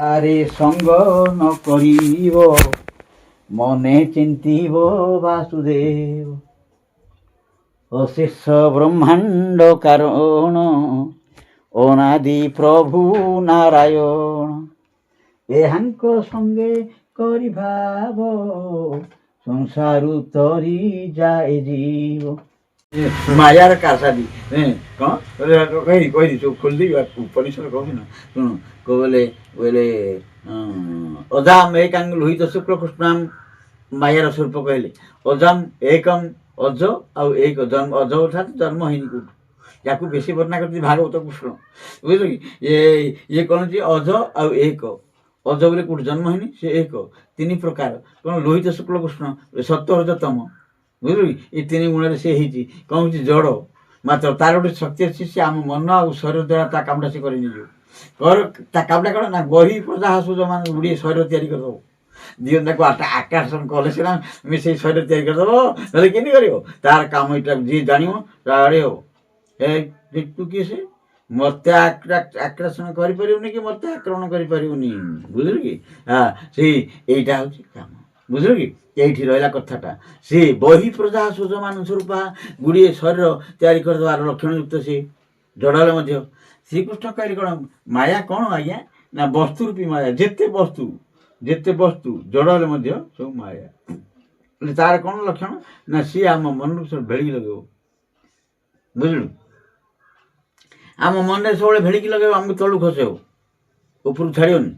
আরে সঙ্গ ন করিব মনে চিন্তিব বাসুদেব অশেষ ব্রহ্মাণ্ড কারণ অনাদি প্রভু নারায়ণ এহাঙ্ক সঙ্গে করি ভাব সংসারু তরি যায় জীব মায়ার কাসাদি কଣ କହିଲି ସବୁ ଖୋଲିଦେବି ପରିସର କହୁଛି ନା ଶୁଣ ବୋଲେ ବୋଇଲେ ଅଜାମ ଏକାଙ୍ଗ ଲୋହିତ ଶୁକ୍ଳ କୃଷ୍ଣାମ ମାୟାର ସ୍ୱରୂପ କହିଲେ ଅଜାମ ଏକମ ଅଜ ଆଉ ଏକ ଜନ୍ମ ଅଜ ଅର୍ଥାତ୍ ଜନ୍ମ ହେଇନି କୋଉଠୁ ଯାକୁ ବେଶୀ ବର୍ଣ୍ଣନା କରିଛି ଭାଗବତ କୃଷ୍ଣ ବୁଝିଲ କି ଇଏ କ'ଣ ଅଛି ଅଜ ଆଉ ଏକ ଅଜ ବୋଲି କୋଉଠି ଜନ୍ମ ହେଇନି ସେ ଏକ ତିନି ପ୍ରକାର କ'ଣ ଲୋହିତ ଶୁକ୍ଳ କୃଷ୍ଣ ସତ୍ୟ ରଜତମ ବୁଝିଲୁ କି ଏ ତିନି ଗୁଣରେ ସେ ହେଇଛି କ'ଣ ହେଉଛି ଜଡ଼ ମାତ୍ର ତାର ଗୋଟେ ଶକ୍ତି ଅଛି ସେ ଆମ ମନ ଆଉ ଶରୀର ଦ୍ୱାରା ତା କାମଟା ସେ କରି ନେଇଯିବ ତା କାମଟା କ'ଣ ନା ବହି ପ୍ରଜା ହାସୁଜ ମାନେ ଗୁଡ଼ିଏ ଶରୀର ତିଆରି କରିଦେବ ଦିଅ ତାକୁ ଆକର୍ଷଣ କଲେ ସିନା ସେଇ ଶରୀର ତିଆରି କରିଦେବ ନହେଲେ କେମିତି କରିବ ତାର କାମ ଏଇଟା ଯିଏ ଜାଣିବ ତା ଆଡ଼େ ହବ ତୁ କିଏ ସେ ମୋତେ ଆକର୍ଷଣ କରିପାରିବୁନି କି ମୋତେ ଆକ୍ରମଣ କରିପାରିବୁନି ବୁଝିଲୁ କି ସେଇ ଏଇଟା ହେଉଛି କାମ ବୁଝିଲୁ କି এইটি রহিলা কথাটা সে বহি প্রজা সুজমান স্বরূপা ଗୁଡ଼ିଏ ଶରୀର ତିଆରି କରିଦେବାର ଲକ୍ଷଣଯୁକ୍ତ ସେ ଜଡ଼ ହେଲେ ମଧ୍ୟ ଶ୍ରୀକୃଷ୍ଣ କହିଲେ କ'ଣ ମାୟା କ'ଣ ଆଜ୍ଞା ନା ବସ୍ତୁ ରୂପୀ ମାୟା ଯେତେ ବସ୍ତୁ ଜଡ଼ ହେଲେ ମଧ୍ୟ ସବୁ ମାୟା ତାର କ'ଣ ଲକ୍ଷଣ ନା ସିଏ ଆମ ମନକୁ ସବୁ ଭେଳିକି ଲଗେଇବ ବୁଝିଲୁ ଆମ ମନରେ ସବୁବେଳେ ଭେଳିକି ଲଗେଇବ ଆମକୁ ତଳୁ ଖସେଇବ ଉପରକୁ ଛାଡ଼ିବନି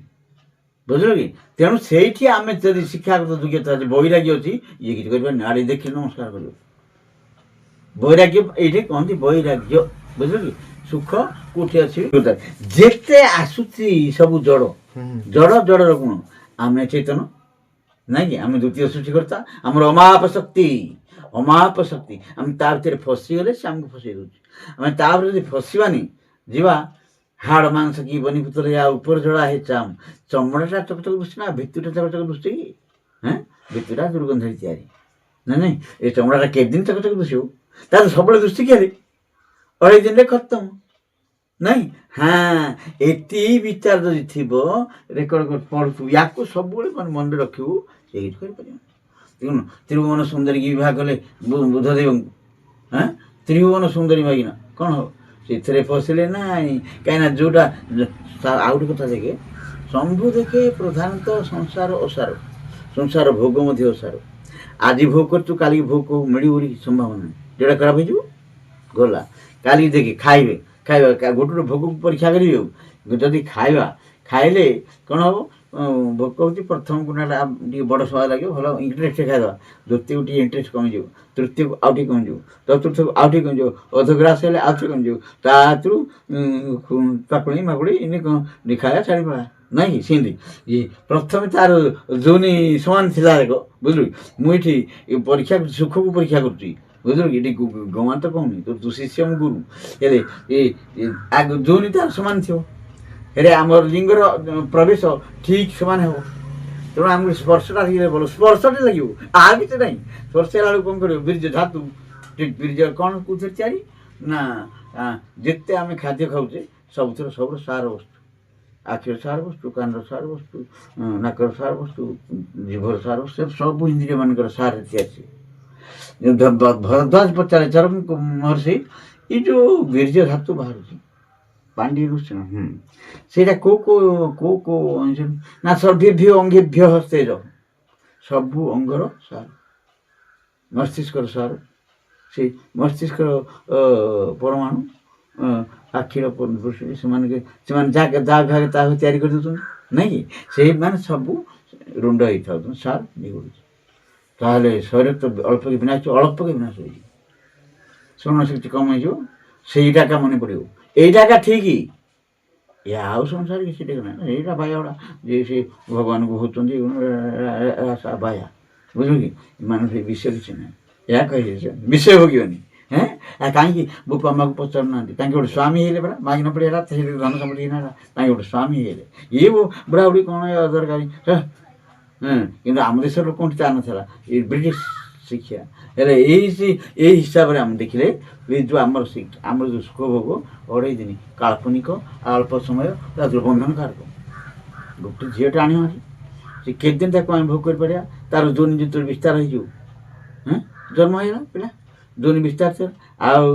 ବୁଝିଲ କି ତେଣୁ ସେଇଠି ଆମେ ଯଦି ଶିକ୍ଷାଗତ ଯୋଗ୍ୟତା ଅଛି ବୈରାଗ୍ୟ ଅଛି ଇଏ କିଛି କରିପାରିବନି ଆଡ଼େ ଦେଖିଲେ ନମସ୍କାର କରିବ ବୈରାଗ୍ୟ ଏଇଠି କହନ୍ତି ବୈରାଗ୍ୟ ବୁଝିଲ କି ସୁଖ କୋଉଠି ଅଛି ଯେତେ ଆସୁଛି ସବୁ ଜଡ଼ର ଗୁଣ ଆମେ ଚେତନ ନାଇଁ କି ଆମେ ଦ୍ୱିତୀୟ ସୃଷ୍ଟିକର୍ତ୍ତା ଆମର ଅମାପ ଶକ୍ତି ଆମେ ତା ଭିତରେ ଫସିଗଲେ ସେ ଆମକୁ ଫସେଇ ଦେଉଛି ଆମେ ତାପରେ ଯଦି ଫସିବାନି ଯିବା ହାଡ଼ ମାଂସ କି ବନିପୁତରେ ଉପରେ ଜଡ଼ା ହେଇ ଚମଡ଼ାଟା ଚକଚକ ଦୁସୁଛି ନା ଭିତରଟା ଚକଚକ ଦୁସୁଛି କି ଭିତରଟା ଦୁର୍ଗନ୍ଧରେ ତିଆରି ନାଇଁ ଏ ଚମଡ଼ାଟା କେତେ ଦିନ ଚକଚକ ଦୁସିବ ତାହେଲେ ସବୁବେଳେ ଦୁସୁଛି କିଏ ଅଢ଼େଇ ଦିନରେ ଖତମ ନାଇଁ ଏତି ବିଚାର ଯଦି ଥିବ ରେକର୍ଡ ପଢ଼ୁଥିବୁ ୟାକୁ ସବୁବେଳେ ମନରେ ରଖିବୁ ସେ କିଛି କରିପାରିବ ଦେଖୁନ ତ୍ରିଭୁବନ ସୁନ୍ଦରୀ କି ବିବାହ କଲେ ବୁଧଦେବଙ୍କୁ ତ୍ରିଭୁବନ ସୁନ୍ଦରୀ ମାଗିନା କ'ଣ ହବ ସେଥିରେ ଫସିଲେ ନାଇଁ କାହିଁକିନା ଯେଉଁଟା ଆଉ ଗୋଟେ କଥା ଦେଖେ ଶମ୍ଭୁ ଦେଖେ ପ୍ରଧାନତଃ ସଂସାର ଭୋଗ ମଧ୍ୟ ଅସାର ଆଜି ଭୋଗ କରୁଛୁ କାଲିକି ଭୋଗ ମିଳିବ ବୋଲି ସମ୍ଭାବନା ନାହିଁ ଯେଉଁଟା ଖରାପ ହେଇଯିବ ଗଲା କାଲିକି ଦେଖେ ଖାଇବା ଗୋଟେ ଭୋଗକୁ ପରୀକ୍ଷା କରିବି ଆଉ ଯଦି ଖାଇଲେ କ'ଣ ହବ ଭୋକ ହେଉଛି ପ୍ରଥମ ଗୁଣଟା ଟିକେ ବଡ଼ ସ୍ୱାଦ ଲାଗିବ ଭଲ ଇଣ୍ଟରେଷ୍ଟ ଖାଇଦେବା ଦ୍ୱିତୀୟକୁ ଟିକେ ଇଣ୍ଟରେଷ୍ଟ କମିଯିବ ତୃତୀୟକୁ ଆଉ ଟିକେ କମିଯିବ ଚତୁର୍ଥକୁ ଆଉ ଟିକେ କମିଯିବ ଅଧଗ୍ରାସ ହେଲେ ଆଉ ଟିକେ କମିଯିବ ତାଥିରୁ ପାକୁଳି ମାକୁଳି ଏମିତି କ'ଣ ଖାଇବା ଛାଡ଼ି ପଳା ନାଇଁ କି ସେମିତି ଇଏ ପ୍ରଥମେ ତାର ଯୋନି ସମାନ ଥିଲା ଦେଖ ବୁଝିଲୁ ମୁଁ ଏଠି ପରୀକ୍ଷା ସୁଖକୁ ପରୀକ୍ଷା କରୁଛି ବୁଝିଲୁ କି ଏଠି ଗମା ତ କହୁନି ତୁ ଶିଷ୍ୟ ମୁଁ ଗୁରୁ ହେଲେ ଯୋନି ତାର ସମାନ ଥିବ ହେଲେ ଆମର ଲିଙ୍ଗର ପ୍ରବେଶ ଠିକ୍ ସମାନ ହେବ ତେଣୁ ଆମକୁ ସ୍ପର୍ଶଟା ଟିକେ ଭଲ ସ୍ପର୍ଶଟେ ଲାଗିବ ଆଉ କିଛି ନାହିଁ ସ୍ପର୍ଶ ହେଲା ବେଳକୁ କ'ଣ କରିବ ବୀର୍ଯ୍ୟ ଧାତୁ ବୀର୍ଯ୍ୟ କ'ଣ କୋଉଥିରେ ତିଆରି ନା ଯେତେ ଆମେ ଖାଦ୍ୟ ଖାଉଛେ ସବୁର ସାର ବସ୍ତୁ ଆଖିର ସାର ବସ୍ତୁ କାନର ସାର ବସ୍ତୁ ନାକର ସାର ବସ୍ତୁ ଜିଭର ସାର ବସ୍ତୁ ସବୁ ଇନ୍ଦ୍ରିୟ ମାନଙ୍କର ସାର ତିଆରି ଭରଦ୍ୱାଜ ପଚାରେ ଚରମ ମହର୍ଷି ଏଇ ଯେଉଁ ବୀର୍ଯ୍ୟ ଧାତୁ ବାହାରୁଛି ପାଣ୍ଡି ରୁଚି ସେଇଟା କୋଉ ନା ସର୍ଭେଭ୍ୟ ଅଙ୍ଗେଭ୍ୟ ତେଜ ସବୁ ଅଙ୍ଗର ସାର ମସ୍ତିଷ୍କର ସାର ସେଇ ମସ୍ତିଷ୍କର ପରମାଣୁ ଆଖିର ସେମାନେ ଯାହା ଭାବେ ତା ତିଆରି କରିଦେଉଛନ୍ତି ନାଇଁ କି ସେଇମାନେ ସବୁ ରୁଣ୍ଡ ହେଇଥାଉଛନ୍ତି ସାର ବିଗୁଡ଼ୁଛି ତାହେଲେ ଶରୀର ତ ଅଳ୍ପକେ ବିନାଶ ହେଇଯିବ ସ୍ମରଣ ଶକ୍ତି କମ୍ ହେଇଯିବ ସେଇଟା ଏକା ମନେ ପଡ଼ିବ এইটা এକା ଠିକ୍ ଆଉ ସଂସାର କିଛି ଠିକ୍ ନାହିଁ ଏଇଟା ବାୟା ଗୁଡ଼ା ଯେ ସେ ଭଗବାନଙ୍କୁ ହେଉଛନ୍ତି ବାୟା ବୁଝିଲୁ କି ଏମାନେ ସେ ବିଷୟ କିଛି ନାହିଁ ଏହା କହିଲେ ବିଷୟ ଭୋଗିବନି କାହିଁକି ବାପା ମାଆକୁ ପଚାରୁନାହାନ୍ତି ତାଙ୍କେ ଗୋଟେ ସ୍ୱାମୀ ହେଇଲେ ପରା ମାଗିନ ପଡ଼ି ହେଲା ସେ ଧନ ସମ୍ପତ୍ତି ହେଲା ତାଙ୍କେ ଗୋଟେ ସ୍ୱାମୀ ହେଇଲେ ଇଏ ବୁଢ଼ା ବୁଢ଼ୀ କ'ଣ ଦରକାରୀ କିନ୍ତୁ ଆମ ଦେଶର ଲୋକଙ୍କୁ ତା ନଥିଲା ଏ ବ୍ରିଟିଶ ଶିକ୍ଷା ହେଲେ ଏଇ ହିସାବରେ ଆମେ ଦେଖିଲେ ଏ ଯେଉଁ ଆମର ଯେଉଁ ସୁଖ ଭୋଗ ଅଢ଼େଇ ଦିନ କାଳ୍ପନିକ ଅଳ୍ପ ସମୟ ତା ବନ୍ଧନ କାରକ ଗୋଟେ ଝିଅଟେ ଆଣିବ ସେ କେତେ ଦିନ ତାକୁ ଆମେ ଭୋଗ କରିପାରିବା ତାର ଯୋନି ଯେତେବେଳେ ବିସ୍ତାର ହେଇଯିବ ଜନ୍ମ ହେଇଗଲା ପିଲା ଯୋନି ବିସ୍ତାର ଆଉ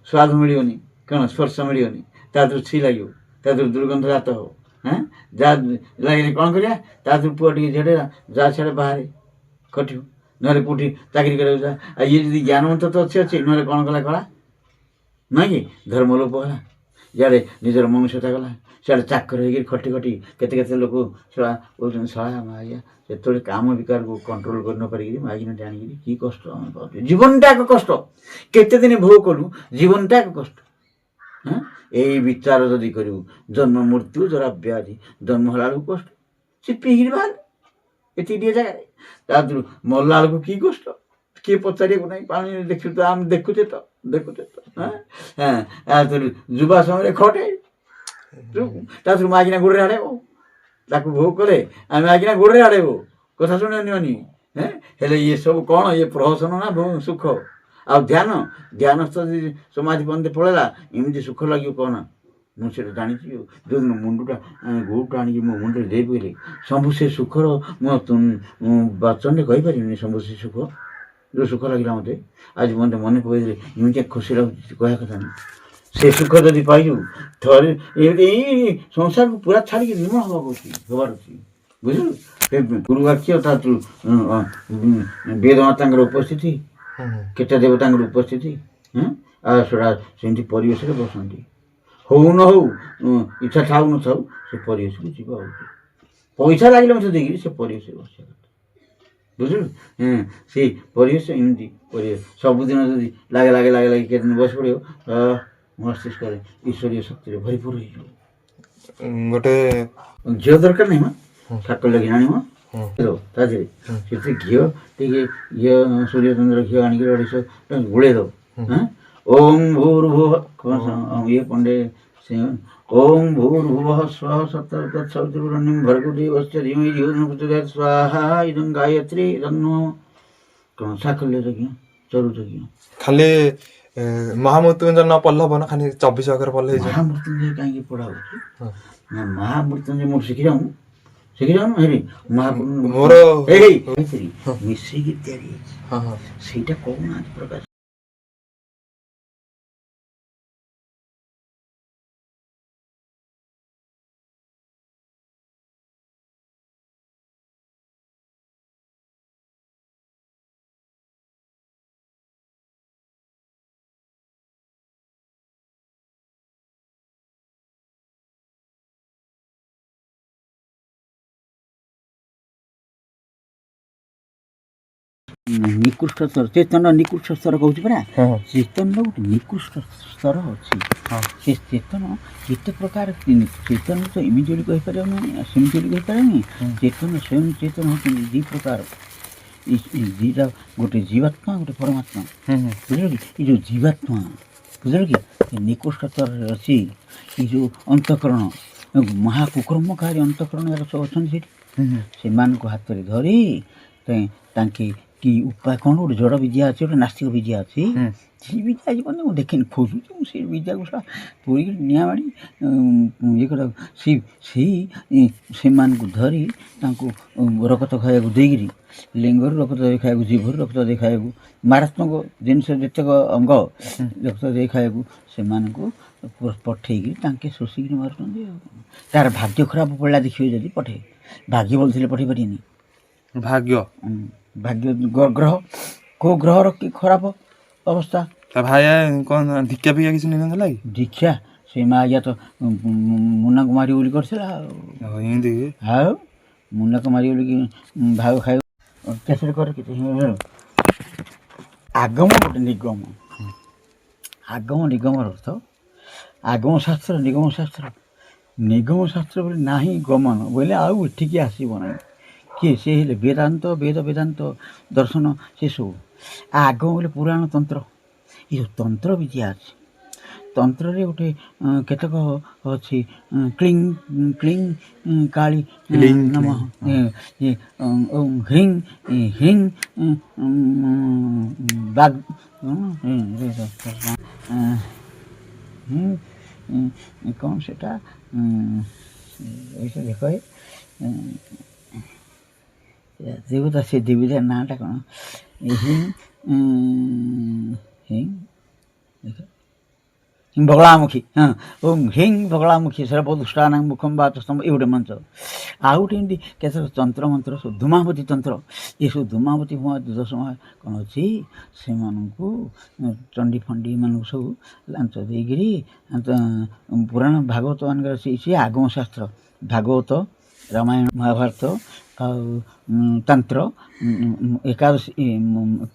ସ୍ୱାଦ ମିଳିବନି କ'ଣ ସ୍ପର୍ଶ ମିଳିବନି ତା ଦେହରୁ ଛି ଲାଗିବ ତା ଦେହରୁ ଦୁର୍ଗନ୍ଧ ଜାତ ହବ ଯାହା ଲାଗିଲେ କ'ଣ କରିବା ତା ଦେହରୁ ପୁଅ ଟିକେ ଝିଅଟେ ଯାହା ଛାଡ଼େ ବାହାରେ ଖଟିବ ନହେଲେ କେଉଁଠି ଚାକିରି କରିବାକୁ ଯା ଆଉ ଇଏ ଯଦି ଜ୍ଞାନବନ୍ତ ତ ଅଛି ନହେଲେ କ'ଣ କଲା କଳା ନାଇଁ କି ଧର୍ମ ଲୋପ ହେଲା ଇଆଡ଼େ ନିଜର ମନୁଷ୍ୟତା ଗଲା ସିଆଡ଼େ ଚାକର ହେଇକି ଖଟି ଖଟି କେତେ କେତେ ଲୋକ ଶଳା କହୁଛନ୍ତି ଶଳା ମାଗିଆ ଯେତେବେଳେ କାମ ବିକାରକୁ କଣ୍ଟ୍ରୋଲ କରି ନ ପାରିକିରି ମାଗିନାଟି ଆଣିକିରି କି କଷ୍ଟ ଆମେ ପାଉଛୁ ଜୀବନଟା ଏକ କଷ୍ଟ କେତେ ଦିନ ଭୋଗ କଲୁ ଜୀବନଟା ଏକ କଷ୍ଟ ଏଇ ବିଚାର ଯଦି କରିବୁ ଜନ୍ମ ମୃତ୍ୟୁ ଜରା ବ୍ୟାଧି ଜନ୍ମ ହେଲା ବେଳକୁ କଷ୍ଟ ସେ ପିଇକିରି ବାହାରେ ଏତିକି ଟିକେ ଜାଗାରେ ତା ଦେହରୁ ମଲା ବେଳକୁ କି କଷ୍ଟ କିଏ ପଚାରିବାକୁ ନାହିଁ ପାଣି ଦେଖୁ ତ ଆମେ ଦେଖୁଛେ ତ ଯୁବା ସମୟରେ ଖଟେ ତା ଦେହରୁ ମାଗିନା ଗୋଡ଼ରେ ଆଡ଼େଇବ ତାକୁ ଭୋଗ କଲେ ଆମେ ମାଗିନା ଗୋଡ଼ରେ ଆଡ଼େଇବ କଥା ଶୁଣିବନି ହେଲେ ଇଏ ସବୁ କ'ଣ ଇଏ ପ୍ରହସନ ନା ସୁଖ ଆଉ ଧ୍ୟାନସ୍ଥ ଯଦି ସମାଧି ପନ୍ଥେ ପଳେଇଲା ଏମିତି ସୁଖ ଲାଗିବ କ'ଣ ମୁଁ ସେଇଟା ଜାଣିଛି ଯେଉଁଦିନ ମୁଣ୍ଡଟା ଗୋଡ଼ଟା ଆଣିକି ମୋ ମୁଣ୍ଡରେ ଦେଇ ପଇଲେ ସବୁ ସେ ସୁଖର ମୁଁ ବାଚନରେ କହିପାରିବିନି ସବୁ ସେ ସୁଖ ଯେଉଁ ସୁଖ ଲାଗିଲା ମୋତେ ଆଜି ମୋତେ ମନେ ପକାଇଦେଲେ ଏମିତିଆ ଖୁସି ଲାଗୁଛି କହିବା କଥା ନାହିଁ ସେ ସୁଖ ଯଦି ପାଇଛୁ ଥରେ ଏଇ ସଂସାରକୁ ପୁରା ଛାଡ଼ିକି ନିର୍ମଳ ହେବାକୁ ଅଛି ହେବାର ଅଛି ବୁଝିଲୁ ଗୁରୁ ବାକ୍ୟ ତା ବେଦମାତାଙ୍କର ଉପସ୍ଥିତି କେତେ ଦେବତାଙ୍କର ଉପସ୍ଥିତି ଆଉ ସେଟା ସେମିତି ପରିବେଶରେ ବସନ୍ତି ହଉ ନ ହଉ ଇଚ୍ଛା ଥାଉ ନଥାଉ ସେ ପରିବେଶକୁ ଯିବା ହେଉଛି ପଇସା ଲାଗିଲେ ମଧ୍ୟ ଦେଇକିରି ସେ ପରିବେଶରେ ବସିବା କଥା ବୁଝିଲୁ ସେଇ ପରିବେଶ ଏମିତି ପରିବେଶ ସବୁଦିନ ଯଦି ଲାଗେ କେତେଦିନ ବସି ପଡ଼ିବ ମସ୍ତିଷ୍କରେ ଈଶ୍ୱରୀୟ ଶକ୍ତିରେ ଭରିପୁର ହେଇଯିବ ଗୋଟେ ଘିଅ ଦରକାର ନାହିଁ ମା ସାକଲ୍ୟ ଘିଅ ଆଣିବ ତା ଦେହରେ ସେଥିରେ ଘିଅ ଟିକେ ଘିଅ ସୂର୍ଯ୍ୟଚନ୍ଦ୍ର ଘିଅ ଆଣିକି ଅଢ଼େଇଶ ଗୋଳେଇ ଦେବ ଓಂ ଭୂର୍ଭୁବ ଇଏ ପଣ୍ଡେ ଓಂ ଭୂର୍ଭୁବଃ ସ୍ୱଃ ସତର୍କଚ୍ଛବିତୃବରେଣ୍ୟଂ ଭର୍ଗୋ ଦେବସ୍ୟ ଧୀମହି ଧିୟୋ ନଃ ପ୍ରଚୋଦୟାତ୍ ସ୍ୱାହା ଇଦଂ ଗାୟତ୍ରୀ ଇଦଂ କ'ଣ ସାକଲ୍ୟ ଯଜ୍ଞ ଚରୁ ଯଜ୍ଞ ଖାଲି ମହାମୃତ୍ୟୁଞ୍ଜୟ ନ ପଢ଼ିଲେ ହବ ନା ଖାଲି 24 ଅକ୍ଷର ପଢ଼ିଲେ ହେଇଯିବ ମହାମୃତ୍ୟୁଞ୍ଜୟ କାହିଁକି ପଢ଼ା ହେଉଛି ନା ମହାମୃତ୍ୟୁଞ୍ଜୟ ମୋର ଶିଖିଯାଉନୁ ହେରି ମୋର ମିଶେଇକି ତିଆରି ହେଇଛି ସେଇଟା କହୁନାହାନ୍ତି ପ୍ରକାଶ ନିକୃଷ୍ଟ ସ୍ତର ଚେତନର ନିକୃଷ୍ଟ ସ୍ତର କହୁଛି ପରା ଚେତନର ଗୋଟେ ନିକୃଷ୍ଟ ସ୍ତର ଅଛି ସେ ଚେତନ କେତେ ପ୍ରକାର ଚେତନ ତ ଏମିତି ବୋଲି କହିପାରିବନି ସେମିତି ବୋଲି କହିପାରିବନି ଚେତନ ସ୍ୱୟଂ ଚେତନ ହେଉଛନ୍ତି ଦୁଇ ପ୍ରକାର ଦୁଇଟା ଗୋଟେ ଜୀବାତ୍ମା ଗୋଟେ ପରମାତ୍ମା ବୁଝିଲ କି ଏ ଯେଉଁ ଜୀବାତ୍ମା ବୁଝିଲ କି ନିକୃଷ୍ଟ ସ୍ତରରେ ଅଛି ଏ ଯେଉଁ ଅନ୍ତଃକରଣ ମହାକୁକର୍ମକାରୀ ଅନ୍ତଃକରଣ ଯାକ ସବୁ ଅଛନ୍ତି ସେଠି ସେମାନଙ୍କୁ ହାତରେ ଧରି ତାଙ୍କେ କି ଉପାୟ କ'ଣ ଗୋଟେ ଜଡ଼ ବିଦ୍ୟା ଅଛି ଗୋଟେ ନାସ୍ତିକ ବିଦ୍ୟା ଅଛି ସେଇ ବିଦ୍ୟା ଆଜି ପର୍ଯ୍ୟନ୍ତ ମୁଁ ଦେଖିନି ଖୋଜୁଛି ମୁଁ ସେଇ ବିଦ୍ୟାକୁ ପୁରିକି ନିଆଁ ମାଡ଼ି ଇଏ କରିବାକୁ ସେମାନଙ୍କୁ ଧରି ତାଙ୍କୁ ରକ୍ତ ଖାଇବାକୁ ଦେଇକିରି ଲିଙ୍ଗରୁ ରକ୍ତ ଦେଇ ଖାଇବାକୁ ଜିଭରୁ ରକ୍ତ ଦେଇ ଖାଇବାକୁ ମାରାତ୍ମକ ଜିନିଷ ଯେତେକ ଅଙ୍ଗ ରକ୍ତ ଦେଇ ଖାଇବାକୁ ସେମାନଙ୍କୁ ପଠେଇକି ତାଙ୍କେ ଶୋଷିକିରି ମାରୁଛନ୍ତି ଆଉ ତାର ଭାଗ୍ୟ ଖରାପ ପଡ଼ିଲା ଦେଖିବେ ଯଦି ପଠେଇବେ ଭାଗ୍ୟ ବୋଲିଥିଲେ ପଠେଇ ପାରିବେନି ଭାଗ୍ୟ ଗ୍ରହ କେଉଁ ଗ୍ରହର କି ଖରାପ ଅବସ୍ଥା ତା ଭାଇ କ'ଣ ଦୀକ୍ଷା ଫିକ୍ଷା କିଛି ନେଇନଥିଲା କି ଦୀକ୍ଷା ସେ ମା ଆଜ୍ଞା ତ ମୁନାକୁ ମାରି ବୋଲି କରିଥିଲା ଆଉ ମୁନାକୁ ମାରି ବୋଲିକି ଭାଗ ଖାଇବ କେସରେ କରେ କେତେ ଆଗମ ଗୋଟେ ନିଗମ ଆଗମ ନିଗମର ଅର୍ଥ ଆଗମ ଶାସ୍ତ୍ର ନିଗମ ଶାସ୍ତ୍ର ବୋଲି ନାହିଁ ଗମନ ବୋଇଲେ ଆଉ ଏଠିକି ଆସିବ ନାହିଁ କିଏ ସେ ହେଲେ ବେଦାନ୍ତ ଦର୍ଶନ ସେସବୁ ଆଗମ ବୋଲେ ପୁରାଣ ତନ୍ତ୍ର ଏ ଯେଉଁ ତନ୍ତ୍ର ବିଦ୍ୟା ଅଛି ତନ୍ତ୍ରରେ ଗୋଟେ କେତେକ ଅଛି କ୍ଲିଂ କାଳି ନମଃ ହ୍ରିଂ ହ୍ରିଂ ବାଗ୍ କ'ଣ ସେଟା ଏଇଟା ଦେଖ ଦେବତା, ସେ ଦେବୀର ନାଁଟା କ'ଣ? ବଗଳାମୁଖୀ। ହଁ, ଓಂ ହିଂ ବଗଳାମୁଖୀ ସର୍ବଦୁଷ୍ଟାନାଂ ମୁଖମ୍ ବାଚସ୍ତମ୍ଭ, ଏ ଗୋଟେ ମନ୍ତ୍ର। ଆଉ ଗୋଟେ ଏମିତି କେତେକ ତନ୍ତ୍ର ମନ୍ତ୍ର ସବୁ ଧୂମାବତୀ ତନ୍ତ୍ର, ଏସବୁ ଧୂମାବତୀ ଦୋଷ କ'ଣ ଅଛି, ସେମାନଙ୍କୁ ଚଣ୍ଡୀ ଫଣ୍ଡୀ ଏମାନଙ୍କୁ ସବୁ ଲାଞ୍ଚ ଦେଇକିରି ପୁରାଣ ଭାଗବତ ମାନଙ୍କର ସିଏ ଆଗମ ଶାସ୍ତ୍ର, ଭାଗବତ, ରାମାୟଣ, ମହାଭାରତ ଆଉ ତନ୍ତ୍ର, ଏକାଦଶୀ,